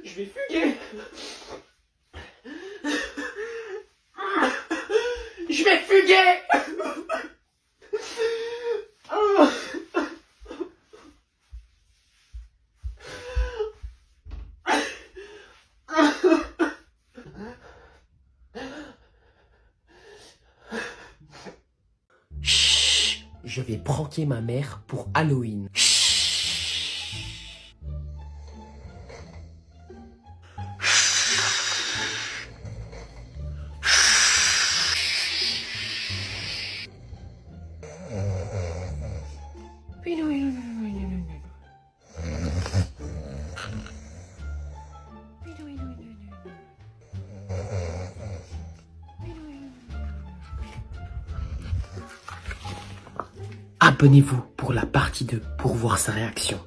Je vais fuguer. Chut, je vais pranker ma mère pour Halloween. Abonnez-vous pour la partie 2 pour voir sa réaction.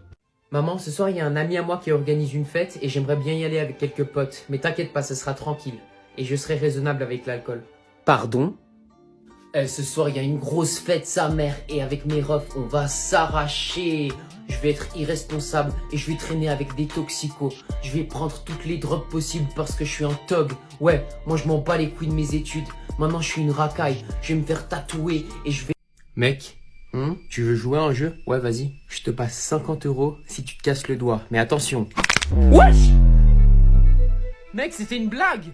Maman, ce soir, il y a un ami à moi qui organise une fête et j'aimerais bien y aller avec quelques potes. Mais t'inquiète pas, ce sera tranquille. Et je serai raisonnable avec l'alcool. Pardon? Ce soir, il y a une grosse fête, sa mère. Et avec mes refs, on va s'arracher. Je vais être irresponsable et je vais traîner avec des toxicos. Je vais prendre toutes les drogues possibles parce que je suis un thug. Ouais, moi je m'en bats les couilles de mes études. Maintenant, je suis une racaille. Je vais me faire tatouer et je vais... Mec, tu veux jouer à un jeu? Ouais, vas-y. Je te passe 50 € si tu te casses le doigt. Mais attention. Wesh! Mec, c'était une blague!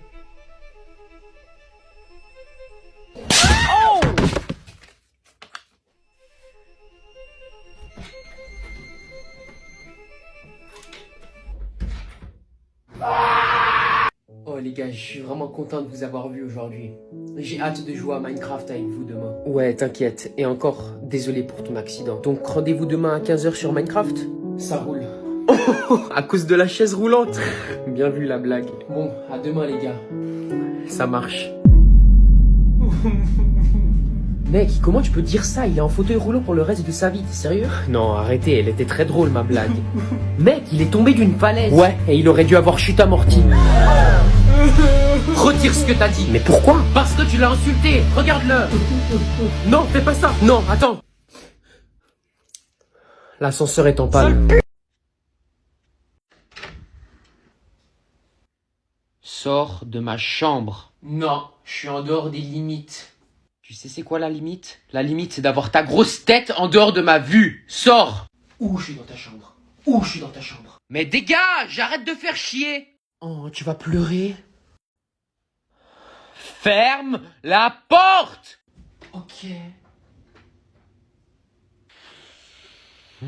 Oh les gars, je suis vraiment content de vous avoir vu aujourd'hui. J'ai hâte de jouer à Minecraft avec vous demain. Ouais, t'inquiète. Et encore, désolé pour ton accident. Donc rendez-vous demain à 15 h sur Minecraft? Ça roule. Oh, à cause de la chaise roulante. Bien vu la blague. Bon, à demain les gars. Ça marche. Mec, comment tu peux dire ça? Il est en fauteuil roulant pour le reste de sa vie, t'es sérieux? Non, arrêtez, elle était très drôle ma blague. Mec, il est tombé d'une falaise. Ouais, et il aurait dû avoir chute amortie. Retire ce que t'as dit. Mais pourquoi? Parce que tu l'as insulté. Regarde-le. Non, fais pas ça. Non, attends. L'ascenseur est en panne. Sors de ma chambre. Non, je suis en dehors des limites. Tu sais c'est quoi la limite? La limite c'est d'avoir ta grosse tête en dehors de ma vue. Sors! Où je suis dans ta chambre? Où je suis dans ta chambre? Mais dégage! Arrête de faire chier! Oh, tu vas pleurer? Ferme la porte! Ok.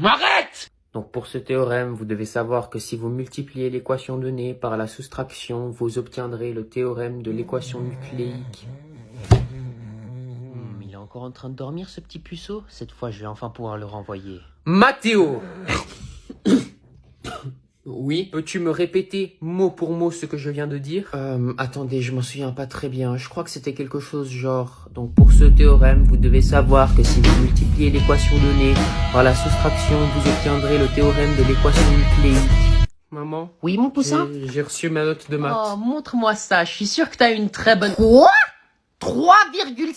Arrête! Donc pour ce théorème, vous devez savoir que si vous multipliez l'équation donnée par la soustraction, vous obtiendrez le théorème de l'équation nucléique. Il est encore en train de dormir ce petit puceau. Cette fois, je vais enfin pouvoir le renvoyer. Mathéo! Oui, peux-tu me répéter mot pour mot ce que je viens de dire? Attendez, je m'en souviens pas très bien. Je crois que c'était quelque chose genre... Donc pour ce théorème, vous devez savoir que si vous multipliez l'équation donnée par la soustraction, vous obtiendrez le théorème de l'équation nucléique. Maman? Oui, mon poussin? J'ai reçu ma note de maths. Oh, montre-moi ça. Je suis sûre que t'as une très bonne... Quoi? 3,75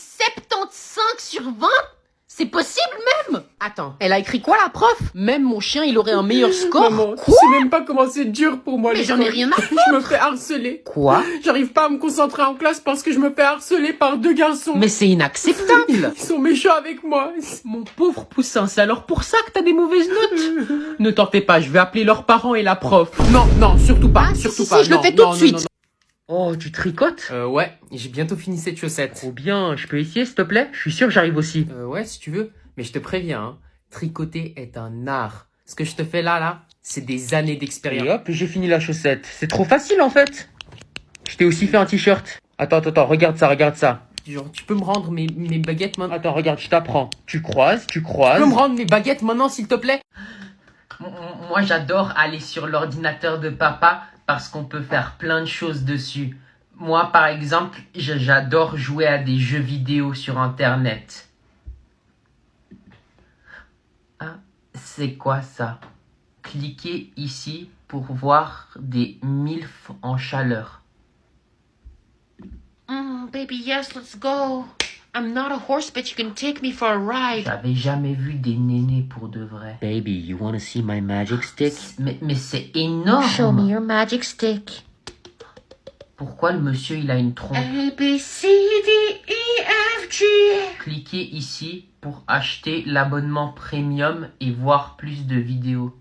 sur 20? C'est possible même? Attends, elle a écrit quoi la prof? Même mon chien, il aurait un meilleur score. Maman, tu sais même pas comment c'est dur pour moi. Mais j'en ai rien à foutre. Je me fais harceler. Quoi? J'arrive pas à me concentrer en classe parce que je me fais harceler par 2 garçons. Mais c'est inacceptable. Ils sont méchants avec moi. Mon pauvre poussin, c'est alors pour ça que t'as des mauvaises notes? Ne t'en fais pas, je vais appeler leurs parents et la prof. Non, non, surtout pas, Ah, surtout si, pas. je le non, fais tout non, de suite. non, non. Oh, tu tricotes? Ouais, j'ai bientôt fini cette chaussette. Trop bien, je peux essayer s'il te plaît? Je suis sûr que j'arrive aussi. Ouais, si tu veux. Mais je te préviens, hein, tricoter est un art. Ce que je te fais là, c'est des années d'expérience. Et hop, j'ai fini la chaussette. C'est trop facile en fait. Je t'ai aussi fait un t-shirt. Attends, regarde ça, regarde ça. Genre, tu peux me rendre mes baguettes maintenant? Attends, regarde, je t'apprends. Tu croises. Tu peux me rendre mes baguettes maintenant, s'il te plaît? Moi, j'adore aller sur l'ordinateur de papa parce qu'on peut faire plein de choses dessus. Moi, par exemple, j'adore jouer à des jeux vidéo sur Internet. Ah, c'est quoi ça? Cliquez ici pour voir des MILF en chaleur. Baby, yes, let's go. I'm not a horse, but you can take me for a ride. J'avais jamais vu des nénés pour de vrai. Baby, you wanna see my magic stick? Mais c'est énorme. Show me your magic stick. Pourquoi le monsieur il a une trompe? A, B, C, D, E, F, G. Cliquez ici pour acheter l'abonnement premium et voir plus de vidéos.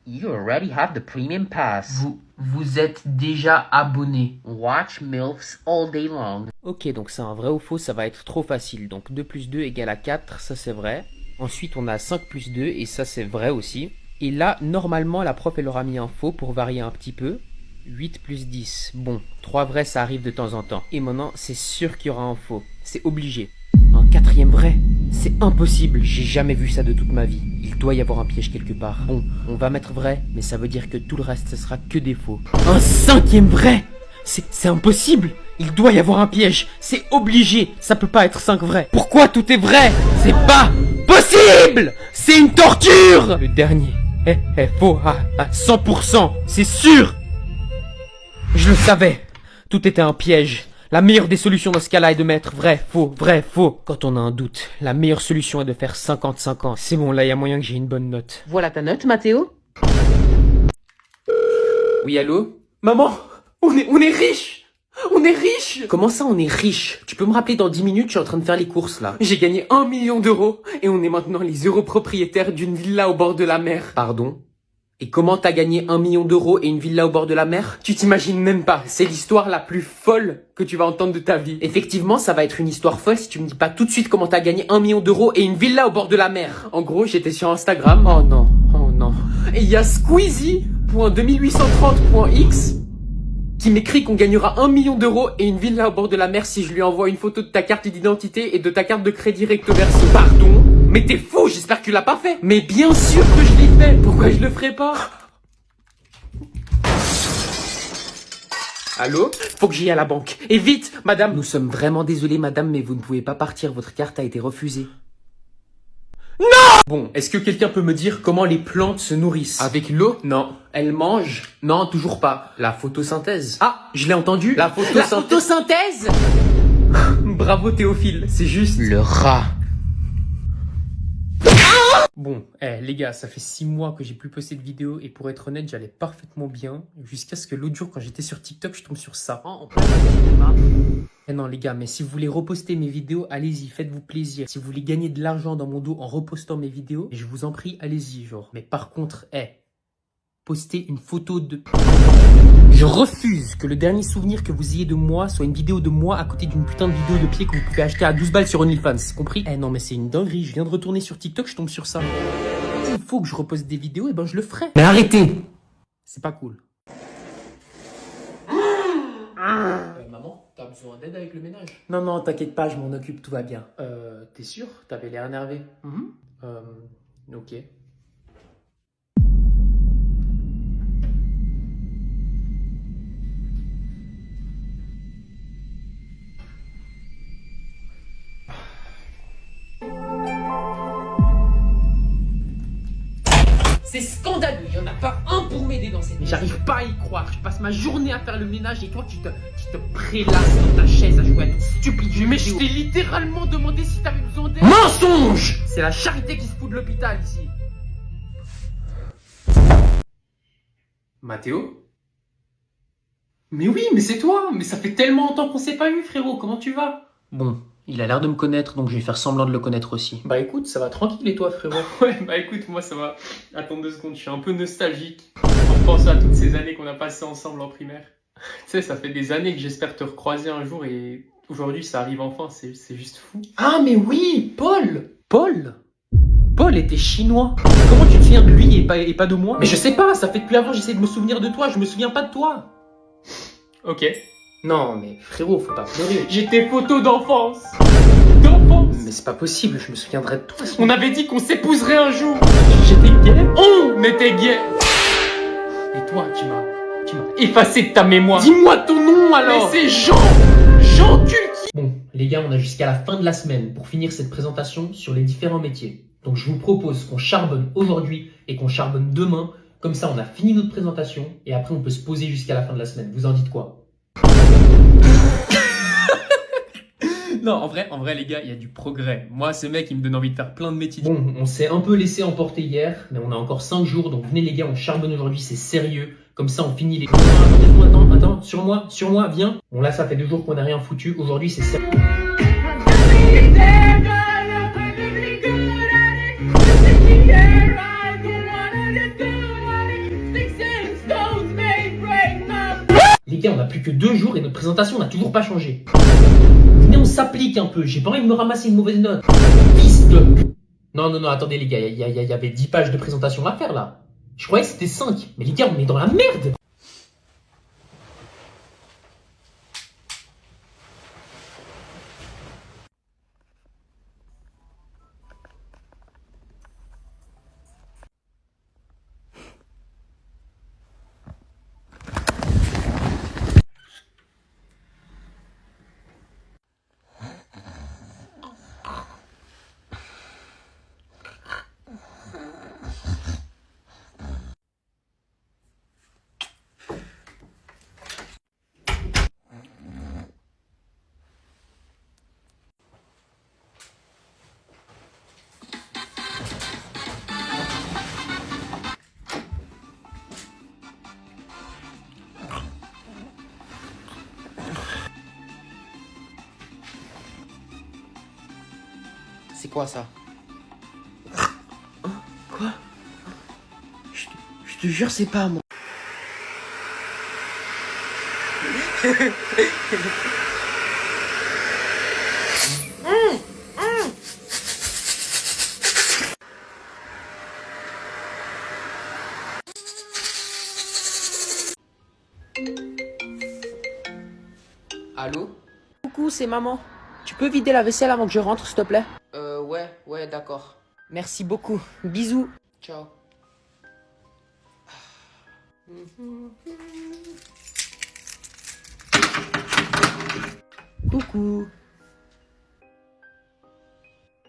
You already have the premium pass. Vous êtes déjà abonné. Watch MILFs all day long. Ok, donc c'est un vrai ou faux, ça va être trop facile. Donc 2 plus 2 égale à 4, ça c'est vrai. Ensuite on a 5 plus 2 et ça c'est vrai aussi. Et là, normalement la prof elle aura mis un faux pour varier un petit peu. 8 plus 10, bon, 3 vrais ça arrive de temps en temps. Et maintenant c'est sûr qu'il y aura un faux, c'est obligé. Un 4e vrai? C'est impossible, j'ai jamais vu ça de toute ma vie. Il doit y avoir un piège quelque part. Bon, on va mettre vrai, mais ça veut dire que tout le reste ce sera que des faux. Un 5e vrai? C'est impossible. Il doit y avoir un piège, c'est obligé. Ça peut pas être 5 vrais. Pourquoi tout est vrai? C'est pas possible. impossible! C'est une torture! Le dernier est faux à 100%, c'est sûr! Je le savais. Tout était un piège. La meilleure des solutions dans ce cas-là est de mettre vrai, faux, vrai, faux. Quand on a un doute, la meilleure solution est de faire 50-50. C'est bon, là, il y a moyen que j'ai une bonne note. Voilà ta note, Mathéo. Oui, allô? Maman, on est riche! On est riche! Comment ça, on est riche? Tu peux me rappeler dans 10 minutes, je suis en train de faire les courses, là. J'ai gagné 1 million d'euros et on est maintenant les heureux propriétaires d'une villa au bord de la mer. Pardon? Et comment t'as gagné 1 million d'euros et une villa au bord de la mer? Tu t'imagines même pas, c'est l'histoire la plus folle que tu vas entendre de ta vie. Effectivement, ça va être une histoire folle si tu me dis pas tout de suite comment t'as gagné 1 million d'euros et une villa au bord de la mer. En gros, j'étais sur Instagram. Oh non, oh non. Et il y a Squeezie.2830.x qui m'écrit qu'on gagnera 1 million d'euros et une villa au bord de la mer si je lui envoie une photo de ta carte d'identité et de ta carte de crédit recto verso. Pardon? Mais t'es fou, j'espère que tu l'as pas fait. Mais bien sûr que je l'ai fait. Pourquoi je le ferais pas? Allô? Faut que j'y aille à la banque. Et vite, madame. Nous sommes vraiment désolés, madame, mais vous ne pouvez pas partir. Votre carte a été refusée. Non! Bon, est-ce que quelqu'un peut me dire comment les plantes se nourrissent? Avec l'eau? Non. Elles mangent? Non, toujours pas. La photosynthèse. Ah, je l'ai entendu. La photosynthèse. Bravo Théophile, c'est juste. Le rat. Bon, les gars, ça fait 6 mois que j'ai plus posté de vidéo et pour être honnête, j'allais parfaitement bien jusqu'à ce que l'autre jour, quand j'étais sur TikTok, je tombe sur ça. Non les gars, mais si vous voulez reposter mes vidéos, allez-y, faites-vous plaisir. Si vous voulez gagner de l'argent dans mon dos en repostant mes vidéos, je vous en prie, allez-y, genre. Mais par contre, postez une photo de... Je refuse que le dernier souvenir que vous ayez de moi soit une vidéo de moi à côté d'une putain de vidéo de pied que vous pouvez acheter à 12 balles sur OnlyFans, c'est compris? Non mais c'est une dinguerie, je viens de retourner sur TikTok, je tombe sur ça. S'il faut que je reposte des vidéos, et ben je le ferai. Mais arrêtez! C'est pas cool. Maman, t'as besoin d'aide avec le ménage? Non, t'inquiète pas, je m'en occupe, tout va bien. T'es sûr? T'avais l'air énervé. Ok. C'est scandaleux, il y en a pas un pour m'aider dans cette... Mais j'arrive pas à y croire, je passe ma journée à faire le ménage et toi tu te prélasses dans ta chaise à jouer à ton stupide jeu. Mais je t'ai littéralement demandé si t'avais besoin d'aide. Mensonge! C'est la charité qui se fout de l'hôpital ici. Mathéo? Mais oui, mais c'est toi. Mais ça fait tellement longtemps qu'on s'est pas eu, frérot, comment tu vas? Bon, il a l'air de me connaître, donc je vais faire semblant de le connaître aussi. Bah écoute, ça va tranquille et toi, frérot? Ouais, bah écoute, moi ça va. Attends 2 secondes, je suis un peu nostalgique en pensant à toutes ces années qu'on a passées ensemble en primaire. Tu sais, ça fait des années que j'espère te recroiser un jour et aujourd'hui ça arrive enfin, c'est juste fou. Ah mais oui, Paul! Paul était chinois. Comment tu te souviens de lui et pas de moi? Mais je sais pas, ça fait depuis avant j'essaie de me souvenir de toi, je me souviens pas de toi. Ok. Non mais frérot, faut pas pleurer. J'ai tes photos d'enfance. Mais c'est pas possible, je me souviendrai de toi. On avait dit qu'on s'épouserait un jour. J'étais gay. On était gay. Et toi, tu m'as effacé de ta mémoire. Dis-moi ton nom alors. Mais c'est Jean Culki. Bon, les gars, on a jusqu'à la fin de la semaine pour finir cette présentation sur les différents métiers. Donc je vous propose qu'on charbonne aujourd'hui et qu'on charbonne demain. Comme ça, on a fini notre présentation et après, on peut se poser jusqu'à la fin de la semaine. Vous en dites quoi? Non, en vrai, les gars, il y a du progrès. Moi, ce mec, il me donne envie de faire plein de métiers. Bon, on s'est un peu laissé emporter hier, mais on a encore 5 jours, donc venez les gars, on charbonne aujourd'hui, c'est sérieux. Comme ça, on finit les... Attends, sur moi, viens. Bon là, ça fait 2 jours qu'on n'a rien foutu, aujourd'hui c'est sérieux. Les gars, on a plus que 2 jours et notre présentation n'a toujours pas changé. Venez, on s'applique un peu, j'ai pas envie de me ramasser une mauvaise note. Fils de... Non, attendez les gars, il y avait 10 pages de présentation à faire là. Je croyais que c'était 5, mais les gars, on est dans la merde. quoi ça? Hein? Quoi? Je te jure, c'est pas moi. Allô? Coucou, c'est maman. Tu peux vider la vaisselle avant que je rentre, s'il te plaît? Ouais, d'accord. Merci beaucoup. Bisous. Ciao. Coucou.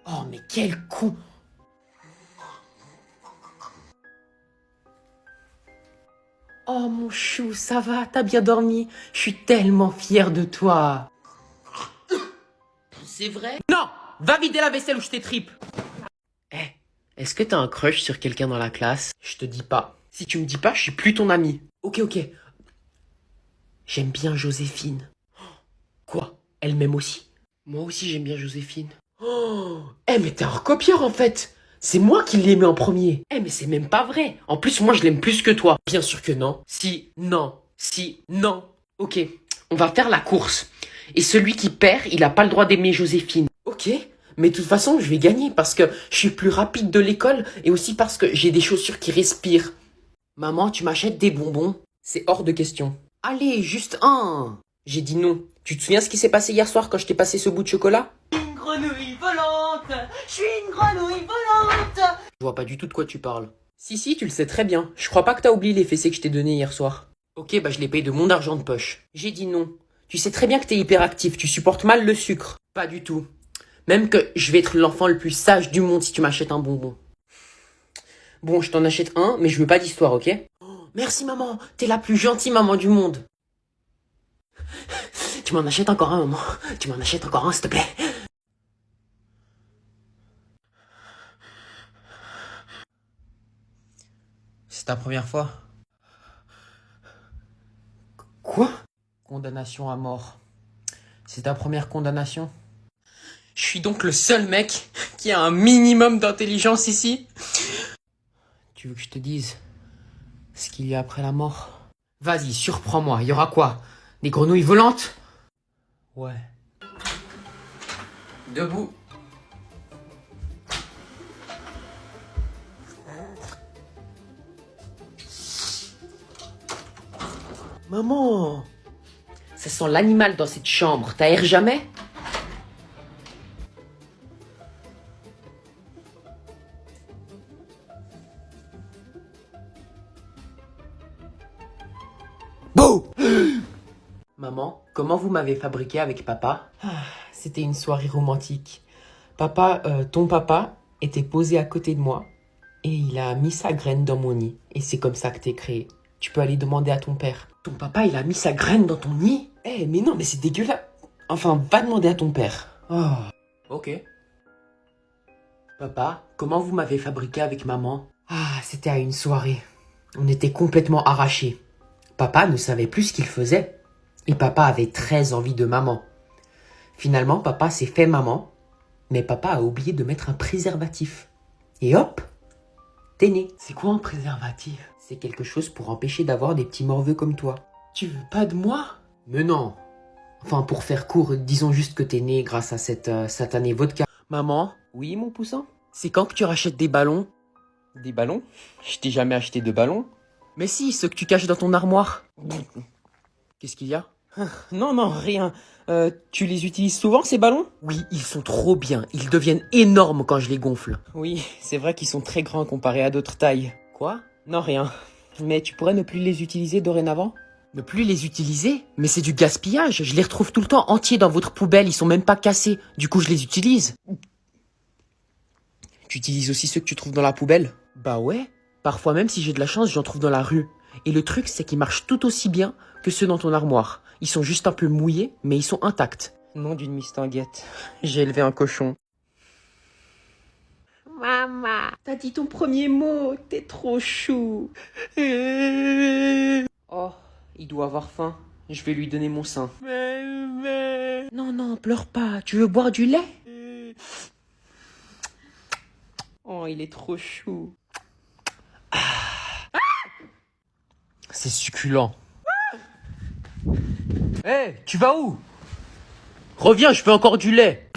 Oh, mais quel con! Oh mon chou, ça va? T'as bien dormi? Je suis tellement fière de toi. C'est vrai? Non! Va vider la vaisselle ou je t'étripe. Est-ce que t'as un crush sur quelqu'un dans la classe? Je te dis pas. Si tu me dis pas, je suis plus ton ami. Ok. J'aime bien Joséphine. Quoi? Elle m'aime aussi? Moi aussi j'aime bien Joséphine. Mais t'es un recopieur en fait! C'est moi qui l'ai aimé en premier! Mais c'est même pas vrai. En plus, moi je l'aime plus que toi. Bien sûr que non. Si, non. Ok, on va faire la course. Et celui qui perd, il a pas le droit d'aimer Joséphine. Ok, mais de toute façon, je vais gagner parce que je suis plus rapide de l'école et aussi parce que j'ai des chaussures qui respirent. Maman, tu m'achètes des bonbons? C'est hors de question. Allez, juste un. J'ai dit non. Tu te souviens ce qui s'est passé hier soir quand je t'ai passé ce bout de chocolat? Une grenouille volante. Je suis une grenouille volante. Je vois pas du tout de quoi tu parles. Si, tu le sais très bien. Je crois pas que t'as oublié les fessées que je t'ai données hier soir. Ok, je les paye de mon argent de poche. J'ai dit non. Tu sais très bien que t'es hyperactif, tu supportes mal le sucre. Pas du tout. Même que je vais être l'enfant le plus sage du monde si tu m'achètes un bonbon. Bon, je t'en achète un, mais je veux pas d'histoire, ok? Merci maman, t'es la plus gentille maman du monde. Tu m'en achètes encore un, maman. Tu m'en achètes encore un, s'il te plaît. C'est ta première fois? Quoi? Condamnation à mort. C'est ta première condamnation? Je suis donc le seul mec qui a un minimum d'intelligence ici? Tu veux que je te dise ce qu'il y a après la mort? Vas-y, surprends-moi. Il y aura quoi? Des grenouilles volantes? Ouais. Debout. Maman! Ça sent l'animal dans cette chambre. T'aères jamais? Bouh! Maman, comment vous m'avez fabriqué avec papa? C'était une soirée romantique. Ton papa était posé à côté de moi et il a mis sa graine dans mon nid. Et c'est comme ça que t'es créé. Tu peux aller demander à ton père. Ton papa, il a mis sa graine dans ton nid? Mais non, mais c'est dégueulasse. Enfin, va demander à ton père. Oh. Ok. Papa, comment vous m'avez fabriqué avec maman? C'était à une soirée. On était complètement arrachés. Papa ne savait plus ce qu'il faisait. Et papa avait très envie de maman. Finalement, papa s'est fait maman. Mais papa a oublié de mettre un préservatif. Et hop, t'es né. C'est quoi un préservatif? C'est quelque chose pour empêcher d'avoir des petits morveux comme toi. Tu veux pas de moi? Mais non. Enfin, pour faire court, disons juste que t'es né grâce à cette satanée vodka. Maman? Oui, mon poussin? C'est quand que tu rachètes des ballons? Des ballons? Je t'ai jamais acheté de ballons. Mais si, ceux que tu caches dans ton armoire. Qu'est-ce qu'il y a? Non, rien. Tu les utilises souvent, ces ballons? Oui, ils sont trop bien. Ils deviennent énormes quand je les gonfle. Oui, c'est vrai qu'ils sont très grands comparés à d'autres tailles. Quoi? Non, rien. Mais tu pourrais ne plus les utiliser dorénavant? Ne plus les utiliser? Mais c'est du gaspillage. Je les retrouve tout le temps entiers dans votre poubelle. Ils sont même pas cassés. Du coup, je les utilise. Tu utilises aussi ceux que tu trouves dans la poubelle? Bah ouais. Parfois même, si j'ai de la chance, j'en trouve dans la rue. Et le truc, c'est qu'ils marchent tout aussi bien que ceux dans ton armoire. Ils sont juste un peu mouillés, mais ils sont intacts. Nom d'une mistinguette. J'ai élevé un cochon. Maman. T'as dit ton premier mot, t'es trop chou. Oh, il doit avoir faim. Je vais lui donner mon sein. Non, pleure pas. Tu veux boire du lait? il est trop chou. C'est succulent. Hé, tu vas où? Reviens, je veux encore du lait.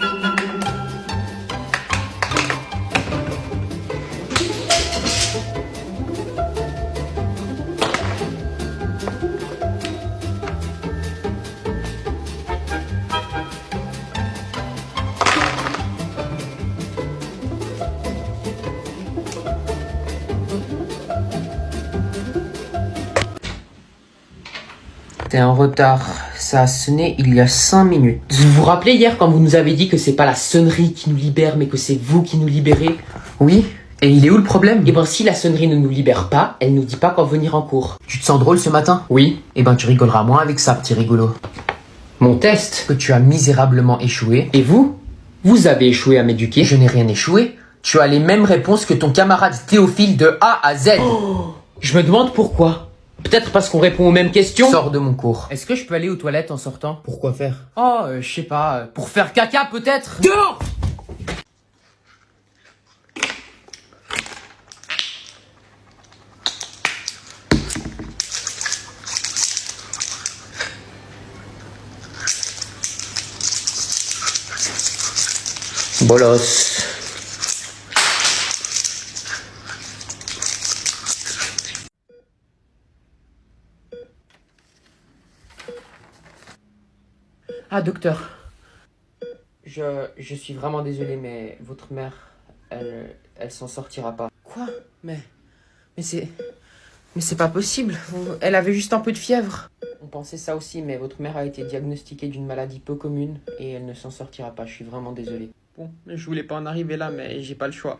T'es en retard. Ça a sonné il y a 5 minutes. Vous vous rappelez hier quand vous nous avez dit que c'est pas la sonnerie qui nous libère, mais que c'est vous qui nous libérez? Oui. Et il est où le problème? Eh ben si la sonnerie ne nous libère pas, elle nous dit pas quand venir en cours. Tu te sens drôle ce matin? Oui. Eh ben tu rigoleras moins avec ça, petit rigolo. Mon test. Que tu as misérablement échoué. Et vous? Vous avez échoué à m'éduquer. Je n'ai rien échoué. Tu as les mêmes réponses que ton camarade Théophile de A à Z. Je me demande pourquoi. Peut-être parce qu'on répond aux mêmes questions. Sors de mon cours. Est-ce que je peux aller aux toilettes en sortant? Pourquoi faire? Oh, je sais pas. Pour faire caca peut-être? Dehors! Bolos. Ah, docteur. Je suis vraiment désolé, mais votre mère, elle s'en sortira pas. Quoi? Mais c'est pas possible. Elle avait juste un peu de fièvre. On pensait ça aussi, mais votre mère a été diagnostiquée d'une maladie peu commune et elle ne s'en sortira pas. Je suis vraiment désolé. Bon, je voulais pas en arriver là, mais j'ai pas le choix.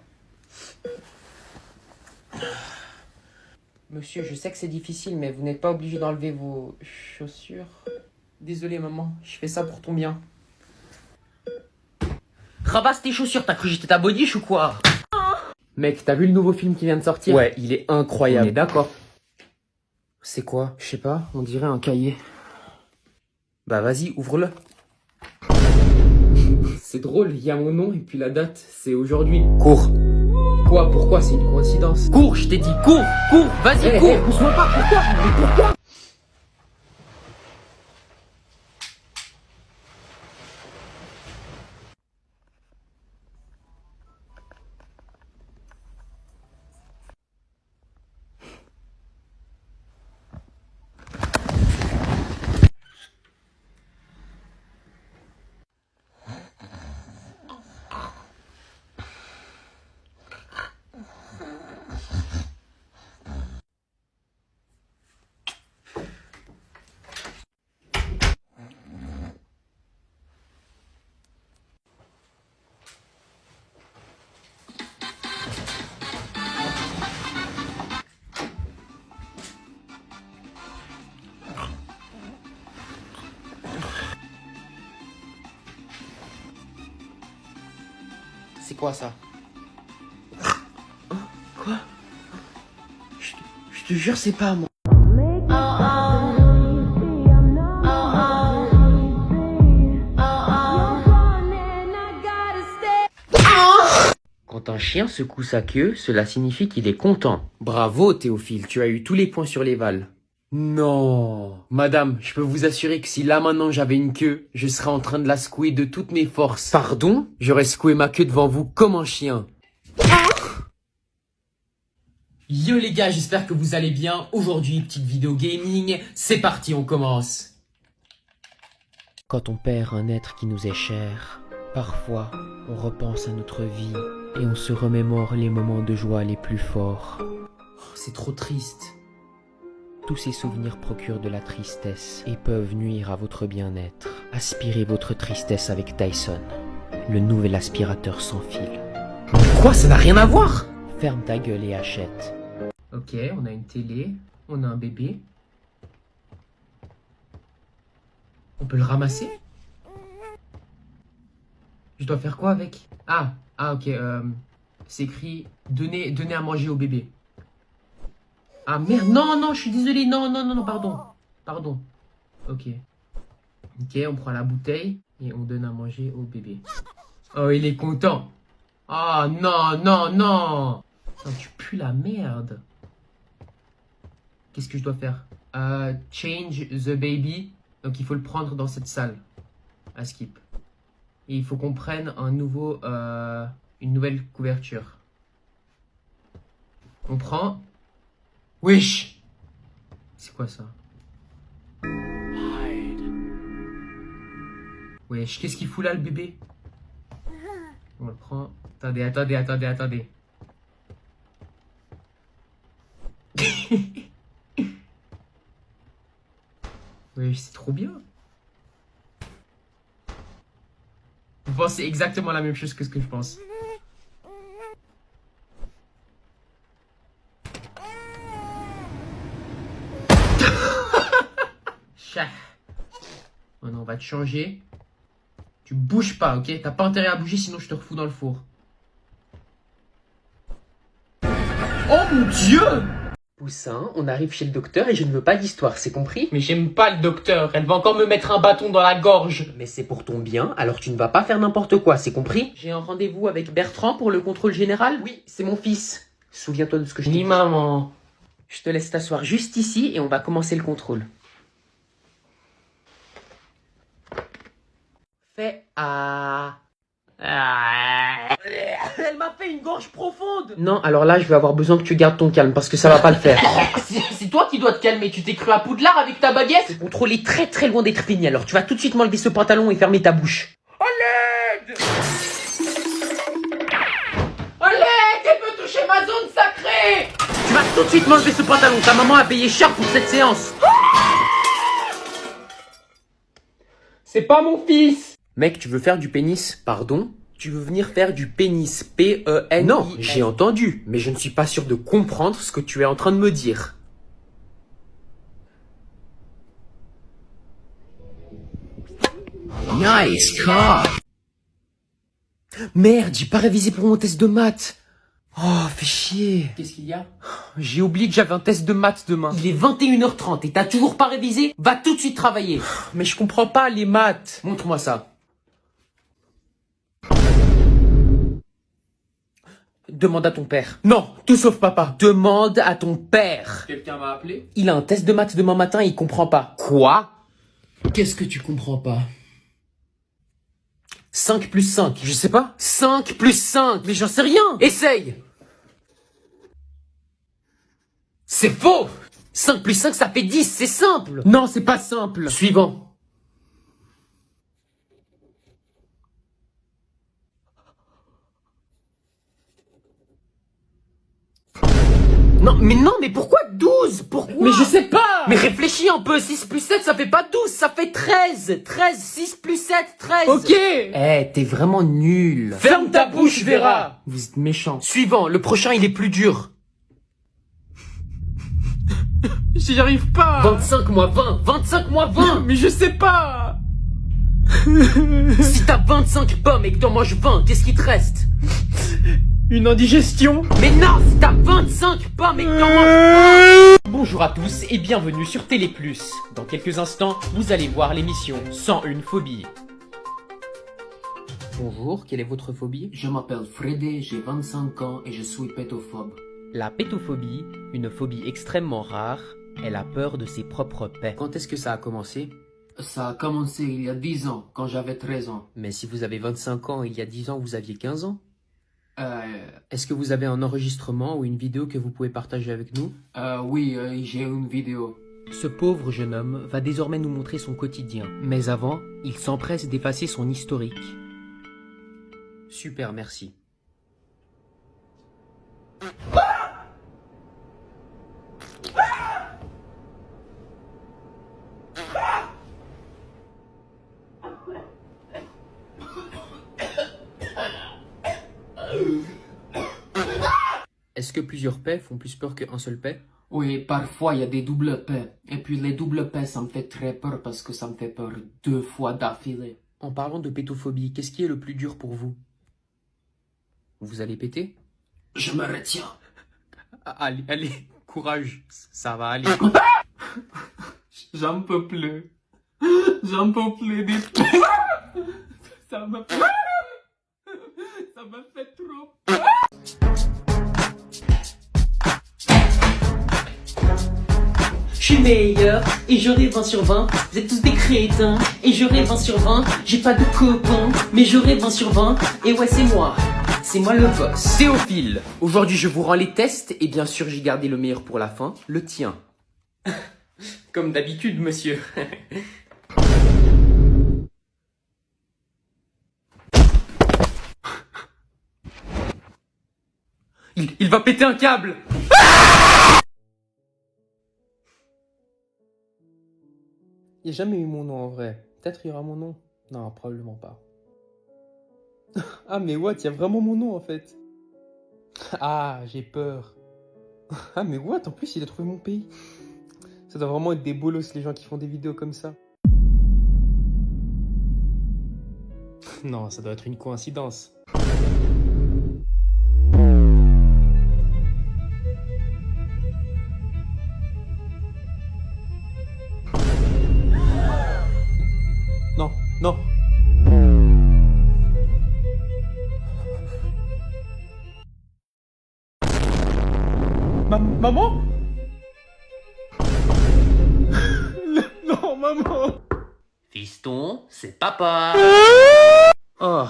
Monsieur, je sais que c'est difficile, mais vous n'êtes pas obligé d'enlever vos chaussures. Désolé maman, je fais ça pour ton bien. Ramasse tes chaussures, t'as cru que j'étais ta bodiche ou quoi? Mec, t'as vu le nouveau film qui vient de sortir? Ouais, il est incroyable. On est d'accord. C'est quoi? Je sais pas, on dirait un cahier. Bah vas-y, ouvre-le. C'est drôle, il y a mon nom et puis la date, c'est aujourd'hui. Cours. Quoi? Pourquoi? C'est une coïncidence. Cours, je t'ai dit, cours, vas-y, cours. Pousse-moi pas, pourquoi? C'est quoi ça? Quoi? Je te jure, c'est pas moi. Quand un chien secoue sa queue, cela signifie qu'il est content. Bravo Théophile, tu as eu tous les points sur les vals. Non. Madame, je peux vous assurer que si là maintenant j'avais une queue, je serais en train de la secouer de toutes mes forces. Pardon? J'aurais secoué ma queue devant vous comme un chien. Yo les gars, j'espère que vous allez bien. Aujourd'hui, petite vidéo gaming. C'est parti, on commence. Quand on perd un être qui nous est cher, parfois on repense à notre vie et on se remémore les moments de joie les plus forts. C'est trop triste. Tous ces souvenirs procurent de la tristesse et peuvent nuire à votre bien-être. Aspirez votre tristesse avec Dyson, le nouvel aspirateur sans fil. Quoi? Ça n'a rien à voir? Ferme ta gueule et achète. Ok, on a une télé, on a un bébé. On peut le ramasser? Je dois faire quoi avec? Ah, ok, c'est écrit donner à manger au bébé. Ah merde, non, je suis désolé, non, pardon. Ok, on prend la bouteille et on donne à manger au bébé. Oh, il est content. Ah non, non, non. Putain, tu pues la merde. Qu'est-ce que je dois faire? Change the baby. Donc il faut le prendre dans cette salle. À skip. Et il faut qu'on prenne une nouvelle couverture. On prend... Wesh! C'est quoi ça? Wesh, qu'est-ce qu'il fout là le bébé? On le prend... Attendez. Wesh, c'est trop bien. Vous pensez exactement la même chose que ce que je pense. Chat. Oh non, on va te changer. Tu bouges pas, ok? T'as pas intérêt à bouger, sinon je te refous dans le four. Oh mon Dieu! Poussin, on arrive chez le docteur et je ne veux pas d'histoire, c'est compris? Mais j'aime pas le docteur, elle va encore me mettre un bâton dans la gorge. Mais c'est pour ton bien, alors tu ne vas pas faire n'importe quoi, c'est compris? J'ai un rendez-vous avec Bertrand pour le contrôle général? Oui, c'est mon fils. Souviens-toi de ce que je t'ai Ni dit. maman. Je te laisse t'asseoir juste ici et on va commencer le contrôle. Fais à... Elle m'a fait une gorge profonde. Non, alors là, je vais avoir besoin que tu gardes ton calme parce que ça va pas le faire. C'est toi qui dois te calmer, tu t'es cru à Poudlard avec ta baguette? Le contrôle est très très loin d'être fini, alors tu vas tout de suite m'enlever ce pantalon et fermer ta bouche. Allez, elle peut toucher ma zone sacrée. Tu vas tout de suite m'enlever ce pantalon, ta maman a payé cher pour cette séance. C'est pas mon fils. Mec, tu veux faire du pénis? Pardon? Tu veux venir faire du pénis? P-E-N-I-S. Non, j'ai entendu, mais je ne suis pas sûr de comprendre ce que tu es en train de me dire. Nice car. Merde, j'ai pas révisé pour mon test de maths. Oh, fais chier. Qu'est-ce qu'il y a? J'ai oublié que j'avais un test de maths demain. Il est 21h30 et t'as toujours pas révisé? Va tout de suite travailler. Mais je comprends pas les maths. Montre-moi ça. Demande à ton père. Non, tout sauf papa. Demande à ton père. Quelqu'un m'a appelé? Il a un test de maths demain matin et il comprend pas. Quoi? Qu'est-ce que tu comprends pas? 5 plus 5. Je sais pas. 5 plus 5. Mais j'en sais rien. Essaye. C'est faux. 5 plus 5, ça fait 10. C'est simple. Non, c'est pas simple. Suivant. Non, mais pourquoi 12? Pourquoi? Mais je sais pas. Mais réfléchis un peu, 6 plus 7 ça fait pas 12, ça fait 13. 13, 6 plus 7, 13. Ok. Eh, t'es vraiment nul. Ferme ta bouche, Vera. Vous êtes méchant. Suivant, le prochain il est plus dur. J'y arrive pas. 25 moins 20, 25 moins 20. Mais je sais pas. Si t'as 25 pommes et que t'en manges 20, qu'est-ce qui te reste? Une indigestion. Mais non, si t'as 25 pommes et que t'en manges 20. Bonjour à tous et bienvenue sur Télé Plus. Dans quelques instants, vous allez voir l'émission 101 phobies. Bonjour, quelle est votre phobie? Je m'appelle Freddy, j'ai 25 ans et je suis pétophobe. La pétophobie, une phobie extrêmement rare, est la peur de ses propres pets. Quand est-ce que ça a commencé? Ça a commencé il y a 10 ans, quand j'avais 13 ans. Mais si vous avez 25 ans, il y a 10 ans, vous aviez 15 ans? Est-ce que vous avez un enregistrement ou une vidéo que vous pouvez partager avec nous? Oui, j'ai une vidéo. Ce pauvre jeune homme va désormais nous montrer son quotidien. Mais avant, il s'empresse d'effacer son historique. Super, merci. Est-ce que plusieurs paix font plus peur qu'un seul paix? Oui, parfois il y a des doubles paix. Et puis les doubles paix, ça me fait très peur parce que ça me fait peur 2 fois d'affilée. En parlant de pétophobie, qu'est-ce qui est le plus dur pour vous? Vous allez péter? Je me retiens. Allez, allez, courage, ça va aller. J'en peux plus. J'en peux plus des... Ça me fait... ça m'a fait trop. Je suis meilleur et j'aurai 20 sur 20. Vous êtes tous des crétins et j'aurai 20 sur 20. J'ai pas de copains, mais j'aurai 20 sur 20. Et ouais, c'est moi. C'est moi le boss. Théophile. Aujourd'hui, je vous rends les tests et bien sûr, j'ai gardé le meilleur pour la fin, le tien. Comme d'habitude, monsieur. Il va péter un câble. Il n'y a jamais eu mon nom en vrai. Peut-être il y aura mon nom. Non, probablement pas. Ah mais what, il y a vraiment mon nom en fait. Ah, j'ai peur. Ah mais what, en plus il a trouvé mon pays. Ça doit vraiment être des bolos les gens qui font des vidéos comme ça. Non, ça doit être une coïncidence. Non, non. Maman? Non, maman. Fiston, c'est papa. Oh,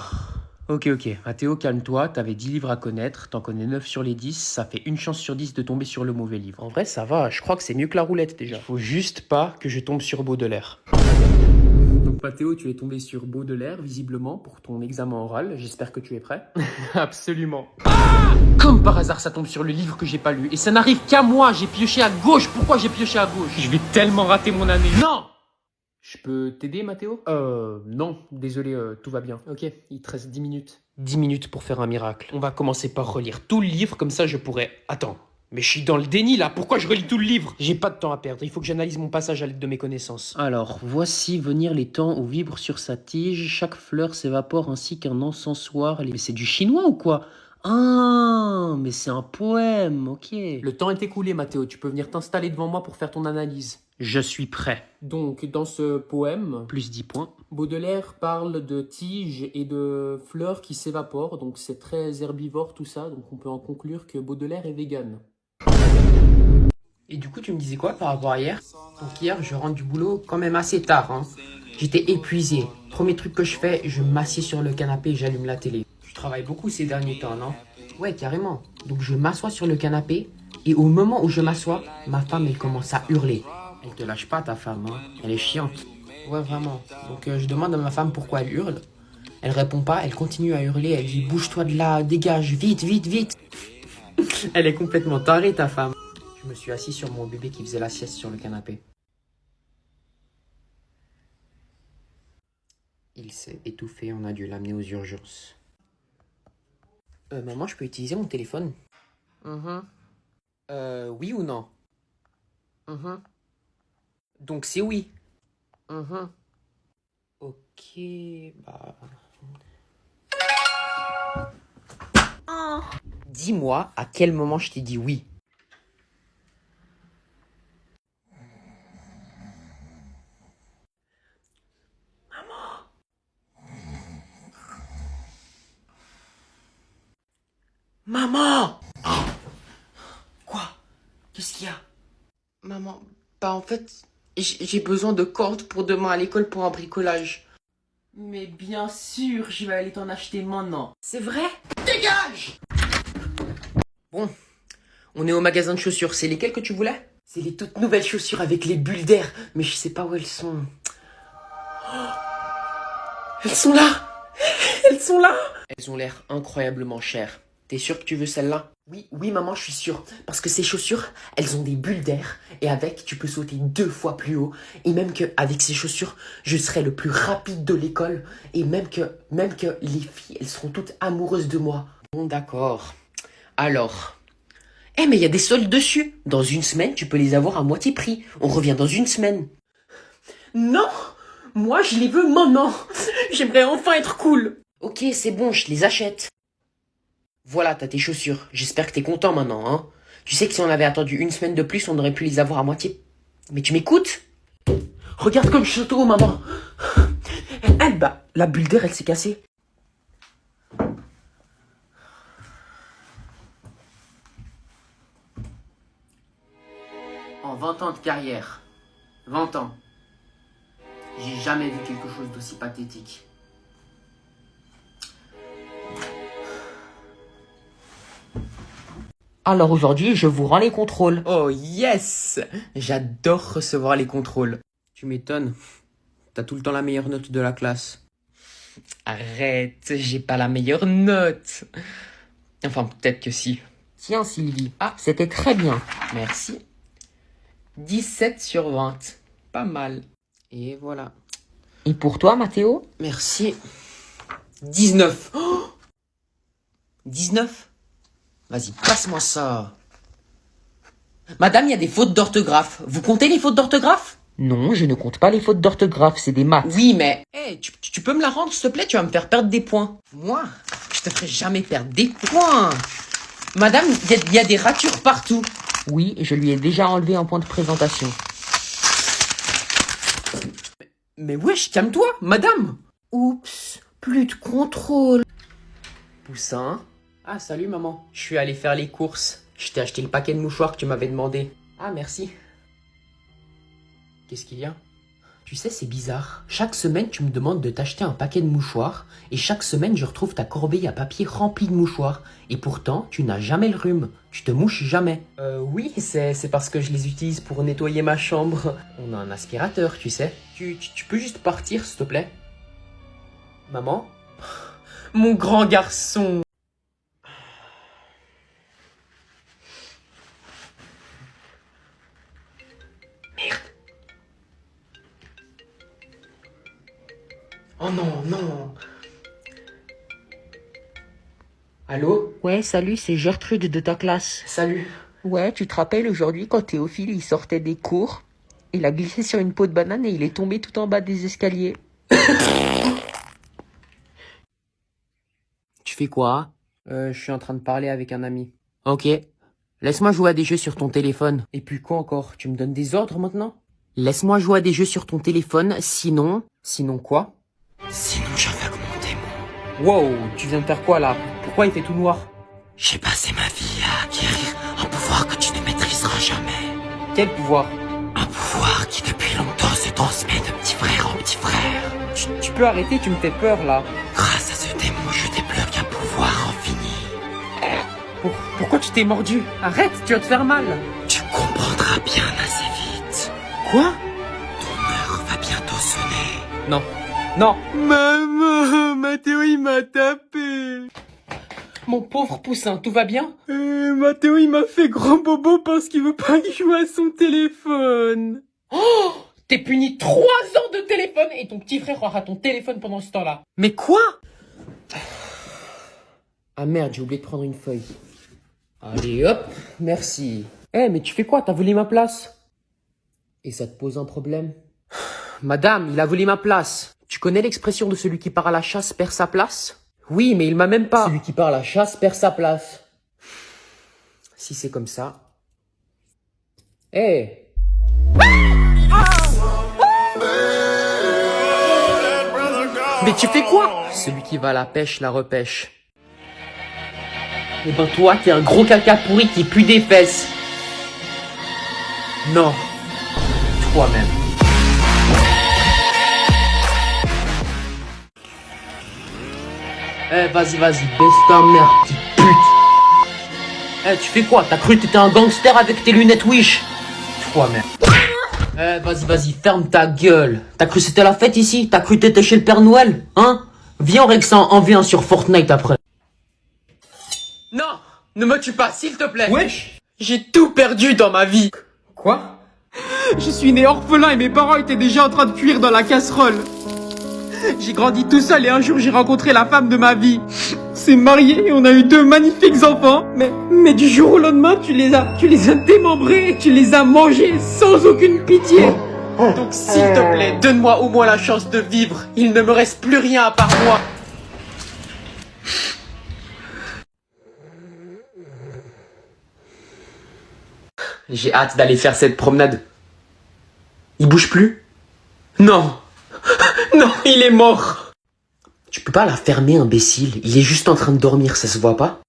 ok. Mathéo, calme-toi, t'avais 10 livres à connaître, t'en connais 9 sur les 10, ça fait une chance sur 10 de tomber sur le mauvais livre. En vrai, ça va, je crois que c'est mieux que la roulette déjà. Il faut juste pas que je tombe sur Baudelaire. Donc Mathéo, tu es tombé sur Baudelaire, visiblement, pour ton examen oral. J'espère que tu es prêt. Absolument. Comme par hasard, ça tombe sur le livre que j'ai pas lu. Et ça n'arrive qu'à moi, j'ai pioché à gauche. Pourquoi j'ai pioché à gauche? Je vais tellement rater mon année. Non! Je peux t'aider, Mathéo? Non, désolé, tout va bien. Ok, il te reste 10 minutes. 10 minutes pour faire un miracle. On va commencer par relire tout le livre, comme ça je pourrais... Attends, mais je suis dans le déni là, pourquoi je relis tout le livre? J'ai pas de temps à perdre, il faut que j'analyse mon passage à l'aide de mes connaissances. Alors, voici venir les temps où vibre sur sa tige, chaque fleur s'évapore ainsi qu'un encensoir. Mais c'est du chinois ou quoi? Ah, mais c'est un poème, ok. Le temps est écoulé, Mathéo, tu peux venir t'installer devant moi pour faire ton analyse. Je suis prêt. Donc, dans ce poème, Plus 10 points. Baudelaire parle de tiges et de fleurs qui s'évaporent. Donc, c'est très herbivore tout ça. Donc, on peut en conclure que Baudelaire est vegan. Et du coup, tu me disais quoi par rapport à hier? Donc hier, je rentre du boulot quand même assez tard. Hein. J'étais épuisé. Premier truc que je fais, je m'assieds sur le canapé et j'allume la télé. Je travaille beaucoup ces derniers temps, non? Ouais, carrément. Donc je m'assois sur le canapé et au moment où je m'assois, ma femme, elle commence à hurler. Elle te lâche pas, ta femme, hein. Elle est chiante. Ouais, vraiment. Donc je demande à ma femme pourquoi elle hurle. Elle répond pas, elle continue à hurler. Elle dit « Bouge-toi de là, dégage, vite, vite, vite !» Elle est complètement tarée, ta femme. Je me suis assis sur mon bébé qui faisait la sieste sur le canapé. Il s'est étouffé, on a dû l'amener aux urgences. Maman, je peux utiliser mon téléphone? Oui ou non? Donc c'est oui. Ok, bah... Dis-moi à quel moment je t'ai dit oui. Maman! Quoi? Qu'est-ce qu'il y a? Maman, bah en fait, j'ai besoin de cordes pour demain à l'école pour un bricolage. Mais bien sûr, je vais aller t'en acheter maintenant. C'est vrai? Dégage! Bon, on est au magasin de chaussures. C'est lesquelles que tu voulais? C'est les toutes nouvelles chaussures avec les bulles d'air. Mais je sais pas où elles sont. Oh, elles sont là! Elles sont là! Elles ont l'air incroyablement chères. T'es sûr que tu veux celle-là? Oui, maman, je suis sûre. Parce que ces chaussures, elles ont des bulles d'air. Et avec, tu peux sauter 2 fois plus haut. Et même que avec ces chaussures, je serai le plus rapide de l'école. Et même que les filles, elles seront toutes amoureuses de moi. Bon, d'accord. Alors... mais il y a des soldes dessus. Dans une semaine, tu peux les avoir à moitié prix. On revient dans une semaine. Non! Moi, je les veux maintenant. J'aimerais enfin être cool. Ok, c'est bon, je les achète. Voilà, t'as tes chaussures. J'espère que t'es content maintenant, hein. Tu sais que si on avait attendu une semaine de plus, on aurait pu les avoir à moitié. Mais tu m'écoutes? Regarde comme je saute haut, maman. La bulle d'air, elle s'est cassée. 20 ans de carrière. 20 ans. J'ai jamais vu quelque chose d'aussi pathétique. Alors aujourd'hui, je vous rends les contrôles. Oh yes! J'adore recevoir les contrôles. Tu m'étonnes. T'as tout le temps la meilleure note de la classe. Arrête, j'ai pas la meilleure note. Enfin, peut-être que si. Tiens Sylvie, c'était très bien. Merci. 17 sur 20. Pas mal. Et voilà. Et pour toi Mathéo? Merci. 19. Oh 19? Vas-y, passe-moi ça. Madame, il y a des fautes d'orthographe. Vous comptez les fautes d'orthographe? Non, je ne compte pas les fautes d'orthographe, c'est des maths. Oui, mais... Hey, tu peux me la rendre, s'il te plaît? Tu vas me faire perdre des points. Moi? Je te ferai jamais perdre des points. Madame, il y a des ratures partout. Oui, je lui ai déjà enlevé un point de présentation. Mais wesh, calme-toi, madame. Oups, plus de contrôle. Poussin. Ah, salut maman. Je suis allé faire les courses. Je t'ai acheté le paquet de mouchoirs que tu m'avais demandé. Ah, merci. Qu'est-ce qu'il y a? Tu sais, c'est bizarre. Chaque semaine, tu me demandes de t'acheter un paquet de mouchoirs. Et chaque semaine, je retrouve ta corbeille à papier remplie de mouchoirs. Et pourtant, tu n'as jamais le rhume. Tu te mouches jamais. Oui, c'est parce que je les utilise pour nettoyer ma chambre. On a un aspirateur, tu sais. Tu peux juste partir, s'il te plaît? Maman? Mon grand garçon! Oh non, non. Allô? Ouais, salut, c'est Gertrude de ta classe. Salut. Ouais, tu te rappelles aujourd'hui quand Théophile il sortait des cours, il a glissé sur une peau de banane et il est tombé tout en bas des escaliers. Tu fais quoi? Je suis en train de parler avec un ami. Ok. Laisse-moi jouer à des jeux sur ton téléphone. Et puis quoi encore? Tu me donnes des ordres maintenant? Laisse-moi jouer à des jeux sur ton téléphone, sinon... Sinon quoi? Sinon, je vais augmenter mon... Wow, tu viens de faire quoi là? Pourquoi il fait tout noir? J'ai passé ma vie à acquérir un pouvoir que tu ne maîtriseras jamais. Quel pouvoir? Un pouvoir qui depuis longtemps se transmet de petit frère en petit frère. Tu peux arrêter, tu me fais peur là. Grâce à ce démon, je débloque un pouvoir infini. Pourquoi tu t'es mordu? Arrête, tu vas te faire mal. Tu comprendras bien assez vite. Quoi? Ton heure va bientôt sonner. Non. Non. Maman, Mathéo il m'a tapé. Mon pauvre poussin, tout va bien? Mathéo il m'a fait grand bobo parce qu'il veut pas y jouer à son téléphone. Oh! T'es puni 3 ans de téléphone et ton petit frère aura ton téléphone pendant ce temps-là. Mais quoi? Ah merde, j'ai oublié de prendre une feuille. Allez hop, merci. Mais tu fais quoi? T'as volé ma place? Et ça te pose un problème? Madame, il a volé ma place. Tu connais l'expression de celui qui part à la chasse perd sa place? Oui, mais il m'a même pas. Celui qui part à la chasse perd sa place. Si c'est comme ça... Mais tu fais quoi? Celui qui va à la pêche la repêche. Eh ben toi, t'es un gros caca pourri qui pue des fesses. Non. Toi-même. Vas-y, baisse ta mère, petite pute. Tu fais quoi? T'as cru que t'étais un gangster avec tes lunettes Wish? Toi-même. Vas-y, ferme ta gueule. T'as cru que c'était la fête ici? T'as cru que t'étais chez le Père Noël? Hein? Viens, on règle ça en V1 sur Fortnite après. Non! Ne me tue pas, s'il te plaît! Wesh! J'ai tout perdu dans ma vie! Quoi? Je suis né orphelin et mes parents étaient déjà en train de cuire dans la casserole. J'ai grandi tout seul et un jour j'ai rencontré la femme de ma vie. C'est marié et on a eu 2 magnifiques enfants. Mais du jour au lendemain, tu les as démembrés et tu les as mangés sans aucune pitié. Donc s'il te plaît, donne-moi au moins la chance de vivre. Il ne me reste plus rien à part moi. J'ai hâte d'aller faire cette promenade. Il bouge plus? Non. Non, il est mort. Tu peux pas la fermer, imbécile. Il est juste en train de dormir, ça se voit pas?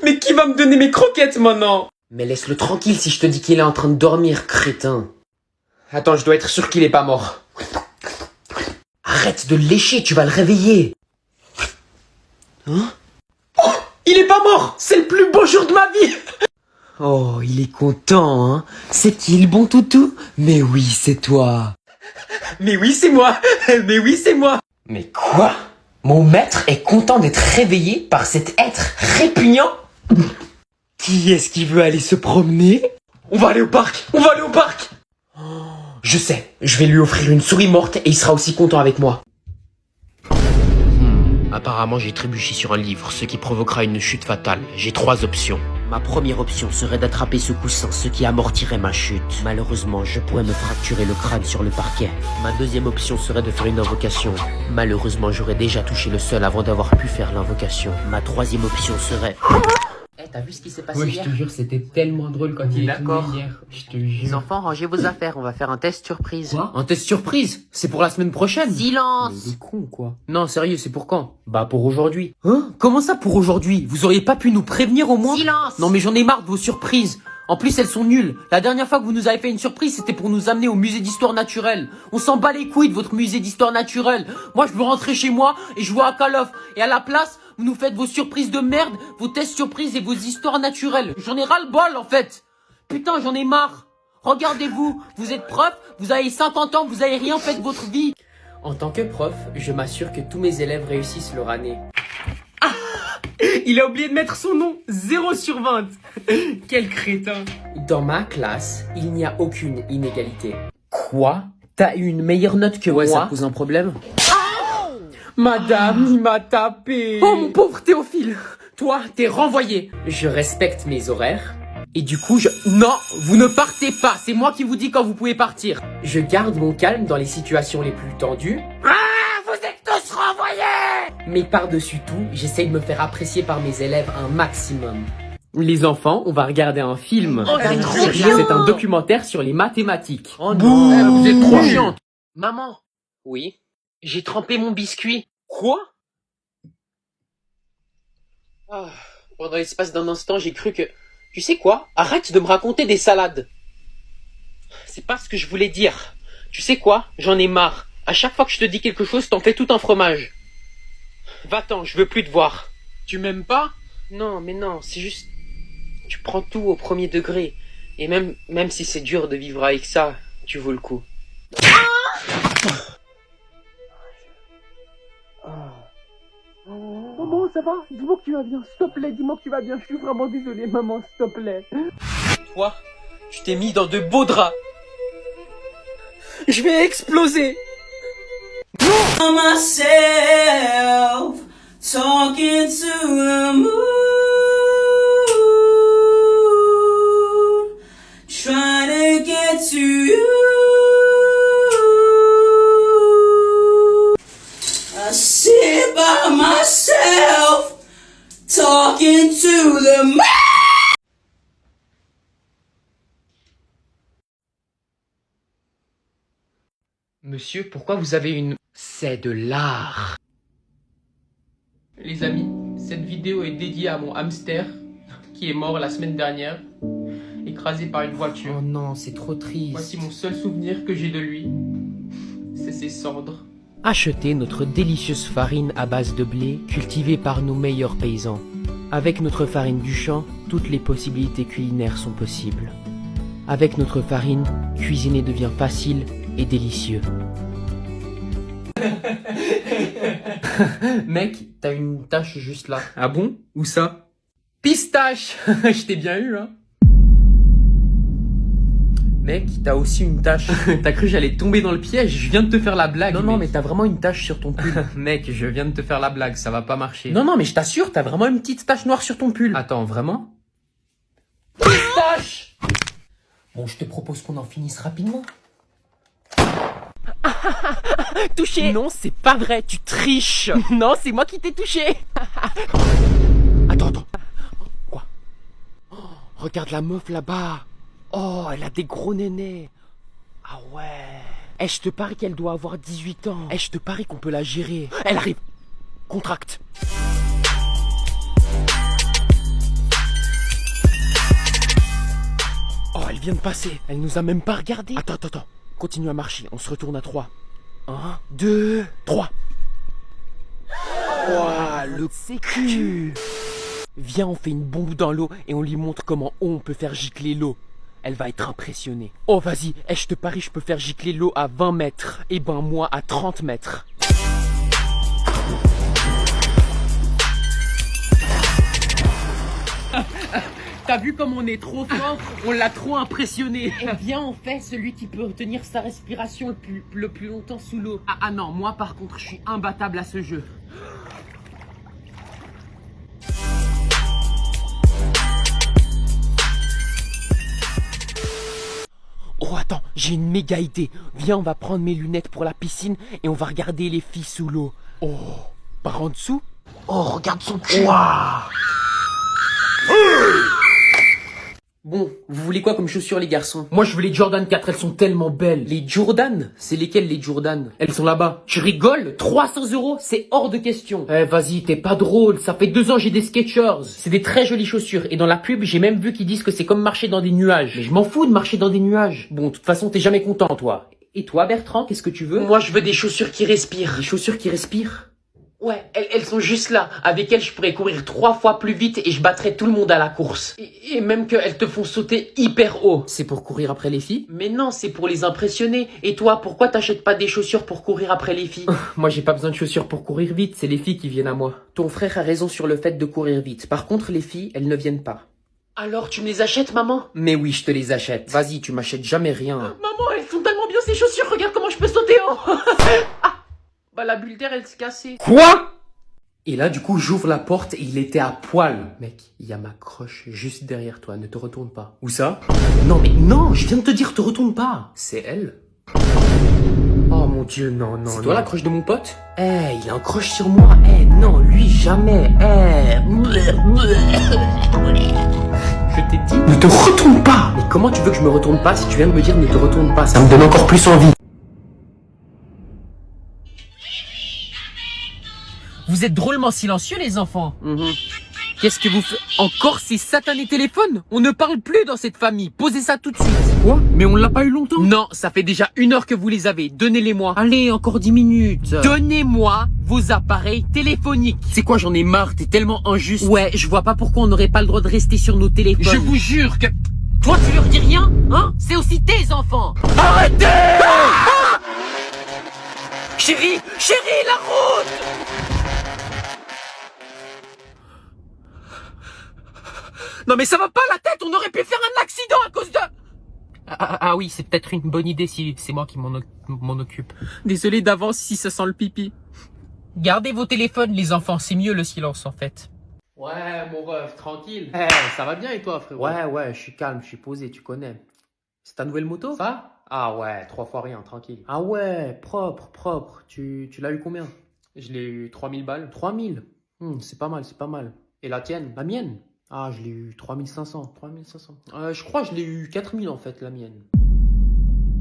Mais qui va me donner mes croquettes maintenant? Mais laisse-le tranquille si je te dis qu'il est en train de dormir, crétin. Attends, je dois être sûr qu'il est pas mort. Arrête de le lécher, tu vas le réveiller. Hein? Oh, il est pas mort! C'est le plus beau jour de ma vie! Oh, il est content, hein? C'est qui le bon toutou? Mais oui, c'est toi. Mais oui, c'est moi. Mais oui, c'est moi. Mais quoi? Mon maître est content d'être réveillé par cet être répugnant? Qui est-ce qui veut aller se promener? On va aller au parc. On va aller au parc. Oh, je sais, je vais lui offrir une souris morte et il sera aussi content avec moi. Apparemment, j'ai trébuché sur un livre, ce qui provoquera une chute fatale. J'ai 3 options. Ma première option serait d'attraper ce coussin, ce qui amortirait ma chute. Malheureusement, je pourrais me fracturer le crâne sur le parquet. Ma deuxième option serait de faire une invocation. Malheureusement, j'aurais déjà touché le sol avant d'avoir pu faire l'invocation. Ma troisième option serait... Eh, t'as vu ce qui s'est passé Ouais, hier? je te jure, c'était tellement drôle quand il est D'accord. tombé hier. Je te Les jure. enfants, rangez vos affaires, on va faire un test surprise. Quoi? Un test surprise? C'est pour la semaine prochaine? Mais Silence! il est con, quoi. Non, sérieux, c'est pour quand? Bah, pour aujourd'hui. Hein? Comment ça pour aujourd'hui? Vous auriez pas pu nous prévenir au moins? Silence! Non, mais j'en ai marre de vos surprises. En plus, elles sont nulles. La dernière fois que vous nous avez fait une surprise, c'était pour nous amener au musée d'histoire naturelle. On s'en bat les couilles de votre musée d'histoire naturelle. Moi, je veux rentrer chez moi et jouer à Call of. Et à la place, vous nous faites vos surprises de merde, vos tests surprises et vos histoires naturelles. J'en ai ras le bol, en fait. Putain, j'en ai marre. Regardez-vous, vous êtes prof, vous avez 50 ans, vous avez rien fait de votre vie. En tant que prof, je m'assure que tous mes élèves réussissent leur année. Ah, il a oublié de mettre son nom, 0 sur 20. Quel crétin. Dans ma classe, il n'y a aucune inégalité. Quoi? T'as eu une meilleure note que moi? Ça pose un problème? Madame, il m'a tapé. Oh mon pauvre Théophile. Toi, t'es renvoyé. Je respecte mes horaires. Et du coup, Non, vous ne partez pas. C'est moi qui vous dis quand vous pouvez partir. Je garde mon calme dans les situations les plus tendues. Ah, vous êtes tous renvoyés. Mais par-dessus tout, j'essaye de me faire apprécier par mes élèves un maximum. Les enfants, on va regarder un film. Oh, c'est trop bien. C'est un documentaire sur les mathématiques. Oh non, vous êtes trop chiante. Maman, Oui. j'ai trempé mon biscuit. Quoi? Pendant l'espace d'un instant, j'ai cru que... Tu sais quoi? Arrête de me raconter des salades. C'est pas ce que je voulais dire. Tu sais quoi? J'en ai marre. À chaque fois que je te dis quelque chose, t'en fais tout un fromage. Va-t'en, je veux plus te voir. Tu m'aimes pas? Non, mais non, c'est juste... Tu prends tout au premier degré. Et même si c'est dur de vivre avec ça, tu vaux le coup. Maman, ça va? Dis-moi que tu vas bien, s'il te plaît, dis-moi que tu vas bien. Je suis vraiment désolé, maman, s'il te plaît. Toi, tu t'es mis dans de beaux draps. Je vais exploser. myself talking to the moon, trying to get to you. I sit by myself talking to the moon. Monsieur, pourquoi vous avez une... C'est de l'art. Les amis, cette vidéo est dédiée à mon hamster qui est mort la semaine dernière, écrasé par une voiture. Oh non, c'est trop triste. Voici mon seul souvenir que j'ai de lui, c'est ses cendres. Achetez notre délicieuse farine à base de blé cultivée par nos meilleurs paysans. Avec notre farine du champ, toutes les possibilités culinaires sont possibles. Avec notre farine, cuisiner devient facile et délicieux. Mec, t'as une tache juste là. Ah bon? Où ça? Pistache. Je t'ai bien eu, hein. Mec, t'as aussi une tache. T'as cru que j'allais tomber dans le piège? Je viens de te faire la blague. Non, mais t'as vraiment une tache sur ton pull. Mec, je viens de te faire la blague, ça va pas marcher. Non, mais je t'assure, t'as vraiment une petite tache noire sur ton pull. Attends, vraiment? Pistache! Bon, je te propose qu'on en finisse rapidement. Touché! Non, c'est pas vrai, tu triches! Non, c'est moi qui t'ai touché! Attends. Quoi? Oh, regarde la meuf là-bas! Oh, elle a des gros nénés! Ah ouais! Eh, je te parie qu'elle doit avoir 18 ans! Eh, je te parie qu'on peut la gérer! Elle arrive! Contracte! elle vient de passer. Elle nous a même pas regardé. Attends. Continue à marcher. On se retourne à 3. 1, 2, 3. Ouah, le cul. Viens, on fait une bombe dans l'eau et on lui montre comment on peut faire gicler l'eau. Elle va être impressionnée. Oh, vas-y, je te parie, je peux faire gicler l'eau à 20 mètres. Et ben moi à 30 mètres. T'as vu comme on est trop fort? On l'a trop impressionné. Eh bien, on fait celui qui peut retenir sa respiration le plus longtemps sous l'eau. Ah non, moi par contre, je suis imbattable à ce jeu. Oh, attends, j'ai une méga idée. Viens, on va prendre mes lunettes pour la piscine et on va regarder les filles sous l'eau. Oh, par en dessous? Oh, regarde son cul. Bon, vous voulez quoi comme chaussures, les garçons? Moi, je veux les Jordan 4, elles sont tellement belles. Les Jordan? C'est lesquelles, les Jordan? Elles sont là-bas. Tu rigoles? 300 €, c'est hors de question. Eh, vas-y, t'es pas drôle. Ça fait 2 ans, j'ai des Skechers. C'est des très jolies chaussures. Et dans la pub, j'ai même vu qu'ils disent que c'est comme marcher dans des nuages. Mais je m'en fous de marcher dans des nuages. Bon, de toute façon, t'es jamais content, toi. Et toi, Bertrand, qu'est-ce que tu veux? Moi, je veux des chaussures qui respirent. Des chaussures qui respirent? Ouais, elles sont juste là. Avec elles, je pourrais courir 3 fois plus vite et je battrais tout le monde à la course. Et même qu'elles te font sauter hyper haut. C'est pour courir après les filles? Mais non, c'est pour les impressionner. Et toi, pourquoi t'achètes pas des chaussures pour courir après les filles? Moi, j'ai pas besoin de chaussures pour courir vite, c'est les filles qui viennent à moi. Ton frère a raison sur le fait de courir vite. Par contre, les filles, elles ne viennent pas. Alors, tu me les achètes, maman? Mais oui, je te les achète. Vas-y, tu m'achètes jamais rien. Maman, elles sont tellement bien ces chaussures. Regarde comment je peux sauter haut. Ah, bah la bulle d'air, elle s'est cassée. Quoi? Et là, du coup, j'ouvre la porte et il était à poil. Mec, il y a ma crush juste derrière toi, ne te retourne pas. Où ça? Non, mais non, je viens de te dire, te retourne pas. C'est elle. Oh mon dieu, non. C'est toi la crush de mon pote? Il a un crush sur moi. Non, lui, jamais. Je t'ai dit, ne te retourne pas. Mais comment tu veux que je me retourne pas si tu viens de me dire ne te retourne pas? Ça me donne encore plus envie. Vous êtes drôlement silencieux, les enfants. Qu'est-ce que vous faites? Encore ces satanés téléphones? On ne parle plus dans cette famille. Posez ça tout de suite. Quoi? Mais on l'a pas eu longtemps. Non, ça fait déjà 1 heure que vous les avez. Donnez-les-moi. Allez, encore 10 minutes. Donnez-moi vos appareils téléphoniques. C'est quoi, j'en ai marre, t'es tellement injuste. Ouais, je vois pas pourquoi on n'aurait pas le droit de rester sur nos téléphones. Je vous jure que... Toi, tu leur dis rien? Hein? C'est aussi tes enfants. Arrêtez! Chérie, la route! Non mais ça va pas la tête, on aurait pu faire un accident à cause de... Ah oui, c'est peut-être une bonne idée si c'est moi qui m'en occupe. Désolé d'avance si ça sent le pipi. Gardez vos téléphones, les enfants, c'est mieux le silence en fait. Ouais, mon ref, tranquille. Ça va bien et toi, frérot? Ouais, je suis calme, je suis posé, tu connais. C'est ta nouvelle moto? Ça? Ah ouais, 3 fois rien, tranquille. Ah ouais, propre. Tu l'as eu combien? Je l'ai eu 3000 balles. 3000? C'est pas mal. Et la tienne? La mienne? Ah, je l'ai eu 3500. Je crois que je l'ai eu 4000 en fait, la mienne.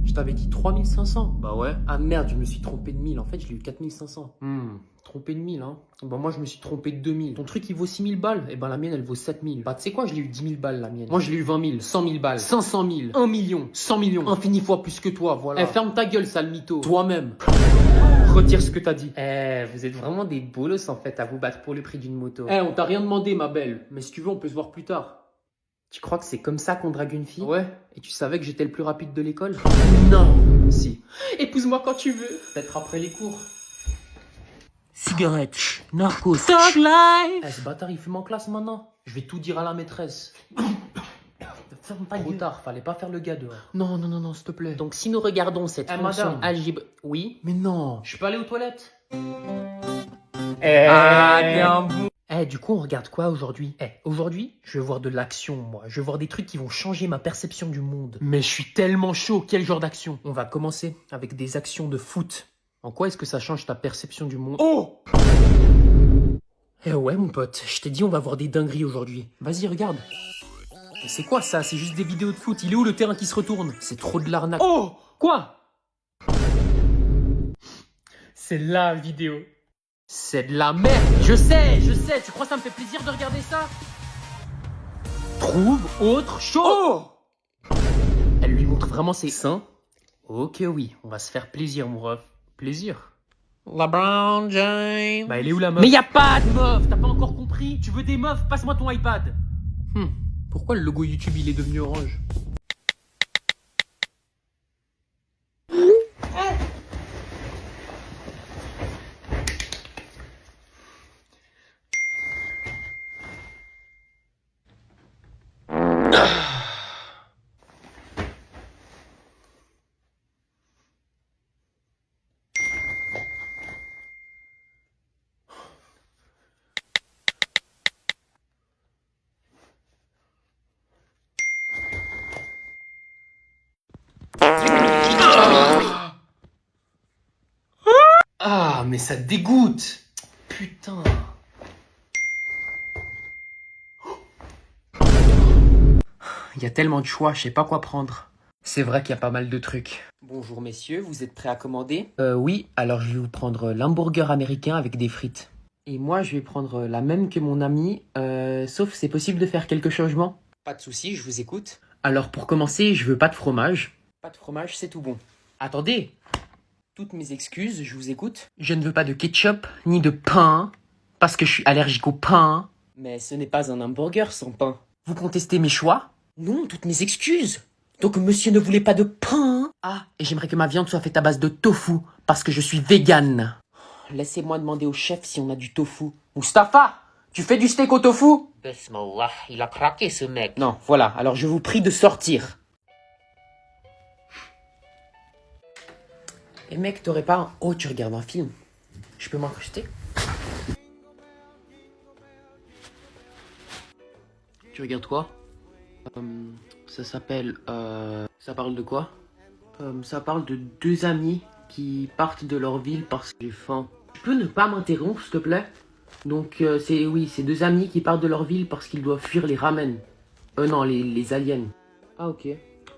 Je t'avais dit 3500. Bah ouais. Ah merde, je me suis trompé de 1000. En fait, je l'ai eu 4500. Trompé de 1000, hein. Bah moi, je me suis trompé de 2000. Ton truc, il vaut 6000 balles. Et ben, la mienne, elle vaut 7000. Bah, tu sais quoi, je l'ai eu 10 000 balles, la mienne. Moi, je l'ai eu 20 000. 100 000 balles. 500 000. 1 million. 100 millions. Infini fois plus que toi, voilà. Ferme ta gueule, sale mytho. Toi-même. Retire ce que t'as dit. Vous êtes vraiment des bolos, en fait, à vous battre pour le prix d'une moto. On t'a rien demandé, ma belle. Mais si tu veux, on peut se voir plus tard. Tu crois que c'est comme ça qu'on drague une fille? Ouais. Et tu savais que j'étais le plus rapide de l'école? Non. Si. Épouse-moi quand tu veux. Peut-être après les cours. Cigarette, narcos, Talk life. Ce bâtard, il fume en classe maintenant. Je vais tout dire à la maîtresse. Ferme ta Trop gueule. tard, fallait pas faire le gars dehors. Non, s'il te plaît. Donc, si nous regardons cette fonction madame. algébrique... Oui? Mais non, je peux aller aux toilettes. Du coup, on regarde quoi aujourd'hui? Aujourd'hui, je veux voir de l'action, moi. Je veux voir des trucs qui vont changer ma perception du monde. Mais je suis tellement chaud, quel genre d'action? On va commencer avec des actions de foot. En quoi est-ce que ça change ta perception du monde? Oh! Ouais, mon pote, je t'ai dit, on va voir des dingueries aujourd'hui. Vas-y, regarde. Mais c'est quoi ça? C'est juste des vidéos de foot. Il est où le terrain qui se retourne? C'est trop de l'arnaque. Oh! Quoi? C'est la vidéo. C'est de la merde. Je sais. Tu crois que ça me fait plaisir de regarder ça? Trouve autre chose. Oh! montre vraiment ses seins. Ok, oui, on va se faire plaisir, mon ref. Plaisir. LeBron James. Bah, elle est où la meuf? Mais y a pas de meuf, t'as pas encore compris? Tu veux des meufs? Passe-moi ton iPad. Pourquoi le logo YouTube il est devenu orange? Ah, mais ça dégoûte. Putain. Il y a tellement de choix, je sais pas quoi prendre. C'est vrai qu'il y a pas mal de trucs. Bonjour messieurs, vous êtes prêts à commander? Oui, alors je vais vous prendre l'hamburger américain avec des frites. Et moi, je vais prendre la même que mon ami, sauf c'est possible de faire quelques changements. Pas de soucis, je vous écoute. Alors pour commencer, je veux pas de fromage. Pas de fromage, c'est tout bon. Attendez, Toutes mes excuses, je vous écoute. je ne veux pas de ketchup ni de pain, parce que je suis allergique au pain. Mais ce n'est pas un hamburger sans pain. Vous contestez mes choix? Non, toutes mes excuses. Donc monsieur ne voulait pas de pain? Ah, et j'aimerais que ma viande soit faite à base de tofu, parce que je suis végane. Laissez-moi demander au chef si on a du tofu. Mustapha, tu fais du steak au tofu? Bismillah, il a craqué ce mec. Non, voilà, alors je vous prie de sortir. Et mec, t'aurais pas un... Oh, tu regardes un film. Je peux m'incruster? Tu regardes quoi? Ça s'appelle... Ça parle de quoi? Ça parle de deux amis qui partent de leur ville parce que j'ai faim. Tu peux ne pas m'interrompre, s'il te plaît? Donc, c'est deux amis qui partent de leur ville parce qu'ils doivent fuir les ramen. Non, les aliens. Ah, ok.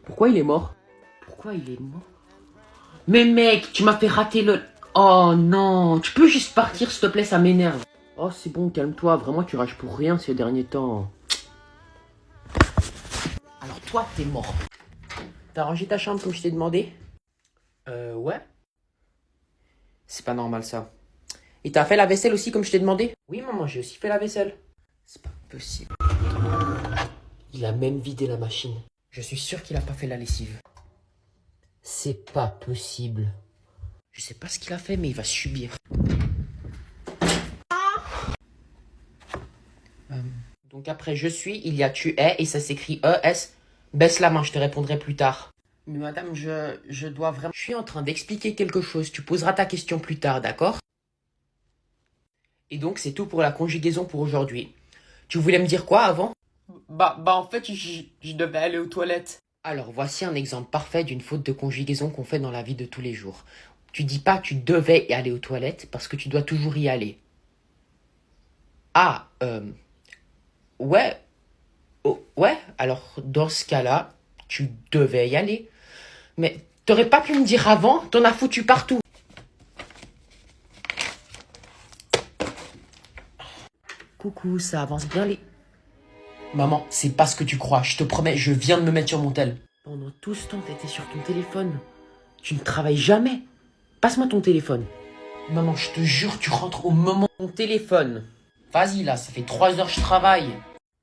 Pourquoi il est mort? Pourquoi il est mort? Mais mec, tu m'as fait rater le... Oh non, tu peux juste partir, s'il te plaît, ça m'énerve. Oh, c'est bon, calme-toi. Vraiment, tu rages pour rien ces derniers temps. Alors toi, t'es mort. T'as rangé ta chambre comme je t'ai demandé? Ouais. C'est pas normal, ça. Et t'as fait la vaisselle aussi comme je t'ai demandé? Oui, maman, j'ai aussi fait la vaisselle. C'est pas possible. Il a même vidé la machine. Je suis sûr qu'il a pas fait la lessive. C'est pas possible. Je sais pas ce qu'il a fait, mais il va subir. Donc après je suis, il y a tu es, et ça s'écrit E-S. Baisse la main, je te répondrai plus tard. Mais madame, je dois vraiment... Je suis en train d'expliquer quelque chose, tu poseras ta question plus tard, d'accord? Et donc c'est tout pour la conjugaison pour aujourd'hui. Tu voulais me dire quoi avant? Bah en fait, je devais aller aux toilettes. Alors voici un exemple parfait d'une faute de conjugaison qu'on fait dans la vie de tous les jours. Tu dis pas tu devais y aller aux toilettes parce que tu dois toujours y aller. Ah, ouais. Oh, ouais, alors dans ce cas-là, tu devais y aller. Mais t'aurais pas pu me dire avant, t'en as foutu partout. Coucou, ça avance bien les... Maman, c'est pas ce que tu crois, je te promets, je viens de me mettre sur mon tel. Pendant tout ce temps, t'étais sur ton téléphone. Tu ne travailles jamais. Passe-moi ton téléphone. Maman, je te jure, tu rentres au moment de ton téléphone. Vas-y là, ça fait 3 heures que je travaille.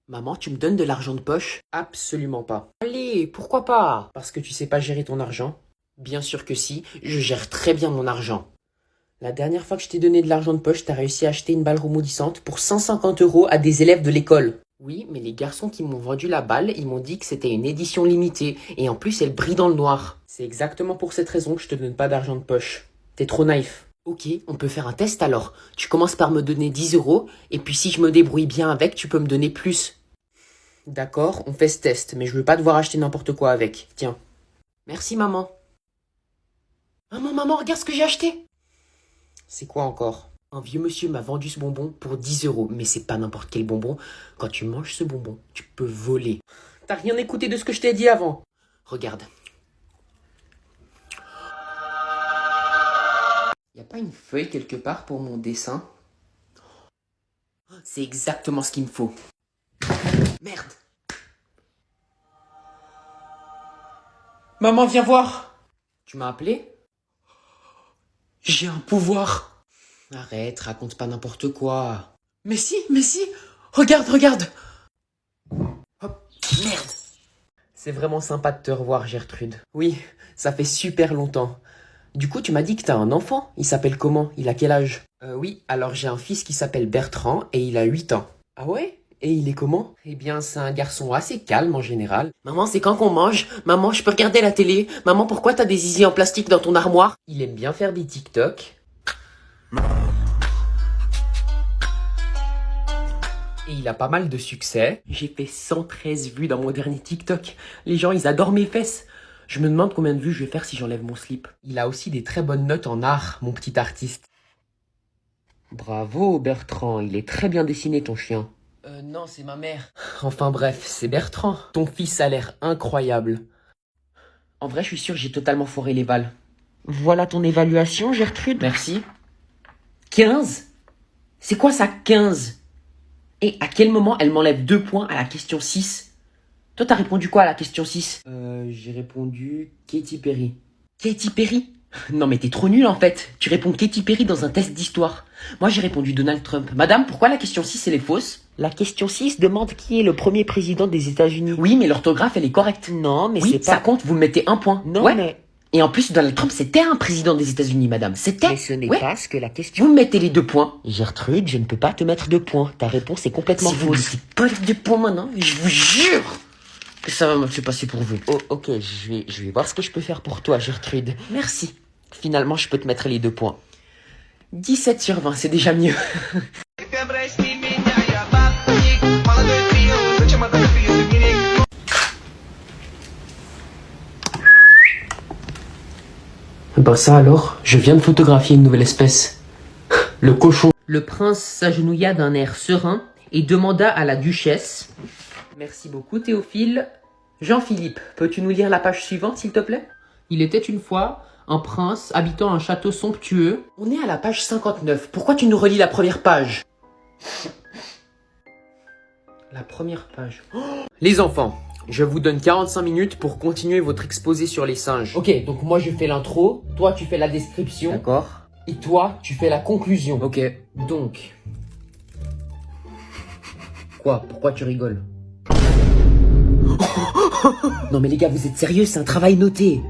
Maman, tu me donnes de l'argent de poche? Absolument pas. Allez, pourquoi pas? Parce que tu sais pas gérer ton argent? Bien sûr que si, je gère très bien mon argent. La dernière fois que je t'ai donné de l'argent de poche, t'as réussi à acheter une balle remoudissante pour 150 € à des élèves de l'école. Oui, mais les garçons qui m'ont vendu la balle, ils m'ont dit que c'était une édition limitée. Et en plus, elle brille dans le noir. C'est exactement pour cette raison que je te donne pas d'argent de poche. T'es trop naïf. Ok, on peut faire un test alors. Tu commences par me donner 10 €, et puis si je me débrouille bien avec, tu peux me donner plus. D'accord, on fait ce test, mais je veux pas devoir acheter n'importe quoi avec. Tiens. Merci maman. Maman, regarde ce que j'ai acheté. C'est quoi encore? Un vieux monsieur m'a vendu ce bonbon pour 10 €, mais c'est pas n'importe quel bonbon. Quand tu manges ce bonbon, tu peux voler. T'as rien écouté de ce que je t'ai dit avant. Regarde. Y a pas une feuille quelque part pour mon dessin? C'est exactement ce qu'il me faut. Merde. Maman, viens voir. Tu m'as appelé? J'ai un pouvoir. Arrête, raconte pas n'importe quoi. Mais si. Regarde. Hop, merde. C'est vraiment sympa de te revoir, Gertrude. Oui, ça fait super longtemps. Du coup, tu m'as dit que t'as un enfant. Il s'appelle comment? Il a quel âge? Oui, alors j'ai un fils qui s'appelle Bertrand et il a 8 ans. Ah ouais? Et il est comment? Eh bien, c'est un garçon assez calme en général. Maman, c'est quand qu'on mange? Maman, je peux regarder la télé? Maman, pourquoi t'as des zizi en plastique dans ton armoire? Il aime bien faire des TikTok. Et il a pas mal de succès. J'ai fait 113 vues dans mon dernier TikTok. Les gens, ils adorent mes fesses. Je me demande combien de vues je vais faire si j'enlève mon slip. Il a aussi des très bonnes notes en art, mon petit artiste. Bravo, Bertrand. Il est très bien dessiné, ton chien. Non, c'est ma mère. Enfin bref, c'est Bertrand. Ton fils a l'air incroyable. En vrai, je suis sûr que j'ai totalement foiré les balles. Voilà ton évaluation, Gertrude. Merci. 15? C'est quoi ça, 15? Et à quel moment elle m'enlève 2 points à la question 6? Toi, t'as répondu quoi à la question 6? J'ai répondu Katy Perry. Katy Perry? Non mais t'es trop nul en fait. Tu réponds Katy Perry dans un test d'histoire. Moi j'ai répondu Donald Trump. Madame, pourquoi la question 6 elle est fausse? La question 6 demande qui est le premier président des États-Unis. Oui, mais l'orthographe elle est correcte. Non, mais oui, c'est pas... ça compte, vous mettez 1 point. Non, ouais. Mais... Et en plus, Donald Trump, c'était un président des États-Unis, madame. C'était. Mais ce n'est pas ce que la question... Vous me mettez les 2 points. Gertrude, je ne peux pas te mettre 2 points. Ta réponse est complètement fausse. Vous mettez pas les 2 points maintenant, je vous jure que ça va se passer pour vous. Oh, ok, je vais voir ce que je peux faire pour toi, Gertrude. Merci. Finalement, je peux te mettre les 2 points. 17 sur 20, c'est déjà mieux. Ben ça alors, je viens de photographier une nouvelle espèce. Le cochon. Le prince s'agenouilla d'un air serein et demanda à la duchesse: Merci beaucoup Théophile. Jean-Philippe, peux-tu nous lire la page suivante s'il te plaît? Il était une fois un prince habitant un château somptueux. On est à la page 59. Pourquoi tu nous relis la première page? La première page. Oh, les enfants, je vous donne 45 minutes pour continuer votre exposé sur les singes. Ok, donc moi je fais l'intro, toi tu fais la description. D'accord. Et toi tu fais la conclusion. Ok. Donc... Quoi? Pourquoi tu rigoles? Non mais les gars, vous êtes sérieux? C'est un travail noté.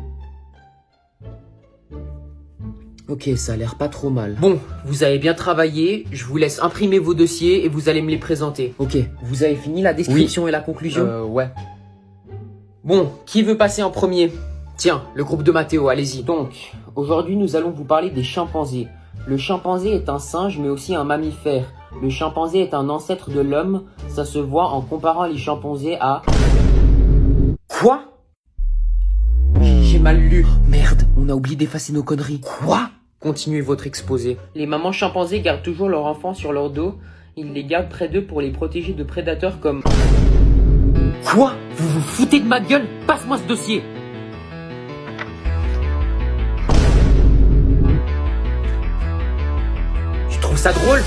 Ok, ça a l'air pas trop mal. Bon, vous avez bien travaillé, je vous laisse imprimer vos dossiers et vous allez me les présenter. Ok, vous avez fini la description et la conclusion? Ouais. Bon, qui veut passer en premier? Tiens, le groupe de Mathéo, allez-y. Donc, aujourd'hui nous allons vous parler des chimpanzés. Le chimpanzé est un singe mais aussi un mammifère. Le chimpanzé est un ancêtre de l'homme, ça se voit en comparant les chimpanzés à... Quoi? J'ai mal lu. Merde, on a oublié d'effacer nos conneries. Quoi? Continuez votre exposé. Les mamans chimpanzés gardent toujours leurs enfants sur leur dos. Ils les gardent près d'eux pour les protéger de prédateurs comme... Quoi? Vous vous foutez de ma gueule? Passe-moi ce dossier. Tu trouves ça drôle?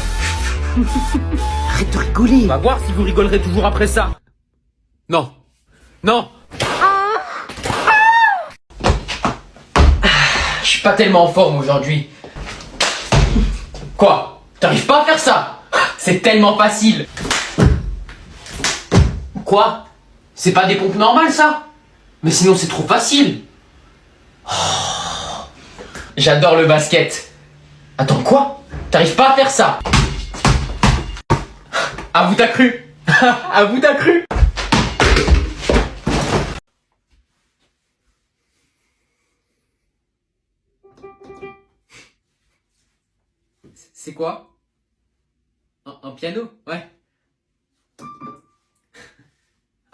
Arrête de rigoler. On va voir si vous rigolerez toujours après ça. Non. Non. Je suis pas tellement en forme aujourd'hui. Quoi? T'arrives pas à faire ça? C'est tellement facile. Quoi? C'est pas des pompes normales ça? Mais sinon c'est trop facile. Oh. J'adore le basket. Attends quoi? T'arrives pas à faire ça? À vous t'as cru? À vous t'as cru? C'est quoi? Un piano? Ouais.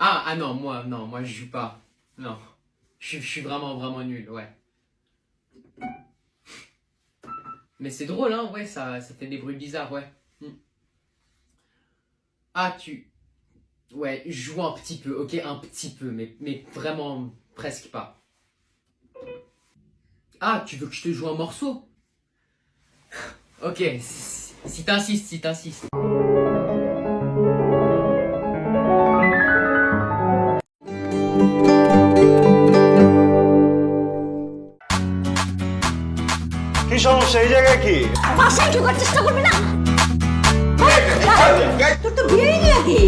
Ah non, moi je joue pas. Non. Je suis vraiment nul, ouais. Mais c'est drôle, hein, ouais, ça fait des bruits bizarres, ouais. Ah, ouais, je joue un petit peu, ok, un petit peu, mais vraiment presque pas. Ah, tu veux que je te joue un morceau? Ok, si t'insistes. কি সমস্যা এই জায়গায় কি? বাসায় ঢোকার চেষ্টা করবি না। তোর তো বিয়েই নেই আগে।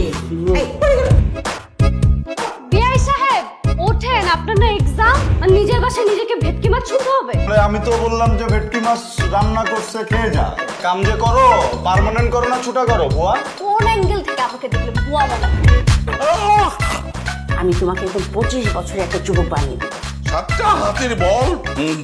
বিআই সাহেব ওঠেন, আপনার না এক্সাম, আর নিজের বাসায় নিজেকে ভেটকি মাছ ছুঁতে হবে। আমি তো বললাম যে ভেটকি মাছ রান্না করছে খেয়ে যা, কাম যে করো পার্মানেন্ট করো না ছুটা করো বুয়া? কোন অ্যাঙ্গেল থেকে আমাকে দেখলে বুয়া বলা? আমি তোমাকে এখন 25 বছরের একটা যুবক বানিয়ে দেব। সাতটা হাতের বল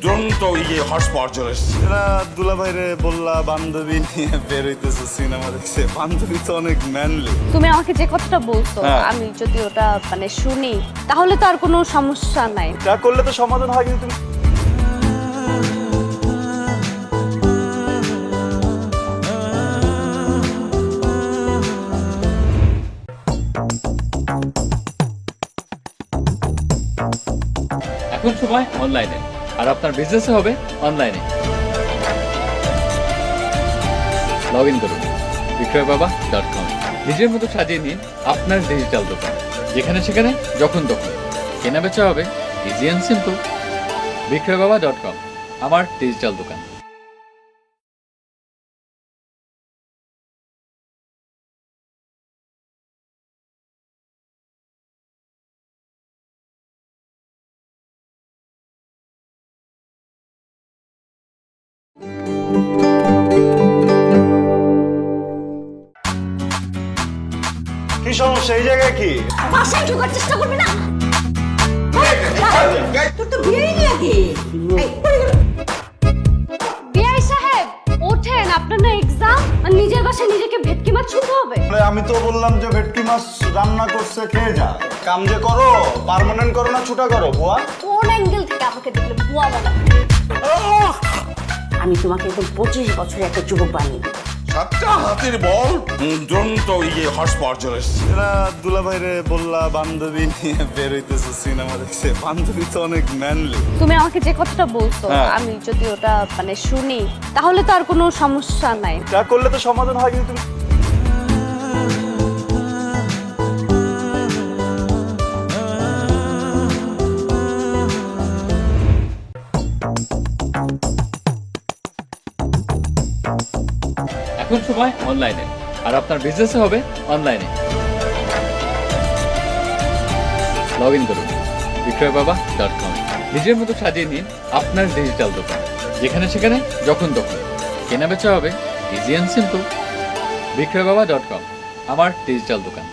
দুরন্ত হর্স পাওয়ার চলে এসছে। এরা দুলা ভাইরে বললা বান্ধবী নিয়ে বের হইতেছে সিনেমা দেখছে, বান্ধবী তো অনেক ম্যানলি। তুমি আমাকে যে কথাটা বলছো, হ্যাঁ। আমি যদি ওটা মানে শুনি তাহলে তো আর কোনো সমস্যা নাই। যা করলে তো সমাধান হয়, কিন্তু তুমি এখন সময় অনলাইনে, আর আপনার বিজনেসে হবে অনলাইনে। লগ ইন করুন বিক্রয়বাবা.com। নিজের মতো সাজিয়ে নিন আপনার ডিজিটাল দোকান, যেখানে সেখানে যখন তখন কেনা বেচা হবে ইজি অ্যান্ড সিম্পল। বিক্রয়বাবা.com, আমার ডিজিটাল দোকান। কি সমস্যা এই জায়গায় কি? বাসায় ঢোকার চেষ্টা করবি না। তোর তো বিয়েই নেই আগে। বিআই সাহেব ওঠেন, আপনার না এক্সাম, আর নিজের বাসায় নিজেকে ভেটকি মাছ ছুঁতে হবে। আমি তো বললাম যে ভেটকি মাছ রান্না করছে খেয়ে যা, কাম যে করো পার্মানেন্ট করো না ছুটা করো বুয়া? কোন অ্যাঙ্গেল থেকে আমাকে দেখলে বুয়া বলা? আমি তোমাকে এখন 25 বছরের একটা যুবক বানিয়ে দেব। সাতটা হাতের বল দুরন্ত হর্স পাওয়ার চলে এসছে। এরা দুলা ভাইরে বললা বান্ধবী নিয়ে বের হইতেছে সিনেমা দেখছে, বান্ধবী তো অনেক ম্যানলি। তুমি আমাকে যে কথাটা বলছো, হ্যাঁ। আমি যদি ওটা মানে শুনি তাহলে তো আর কোনো সমস্যা নাই। যা করলে তো সমাধান হয়, কিন্তু তুমি এখন সময় অনলাইনে, আর আপনার বিজনেসে হবে অনলাইনে। লগ ইন করুন বিক্রয়বাবা.com। নিজের মতো সাজিয়ে নিন আপনার ডিজিটাল দোকান, যেখানে সেখানে যখন তখন কেনা বেচা হবে ইজি অ্যান্ড সিম্পল। বিক্রয়বাবা.com, আমার ডিজিটাল দোকান।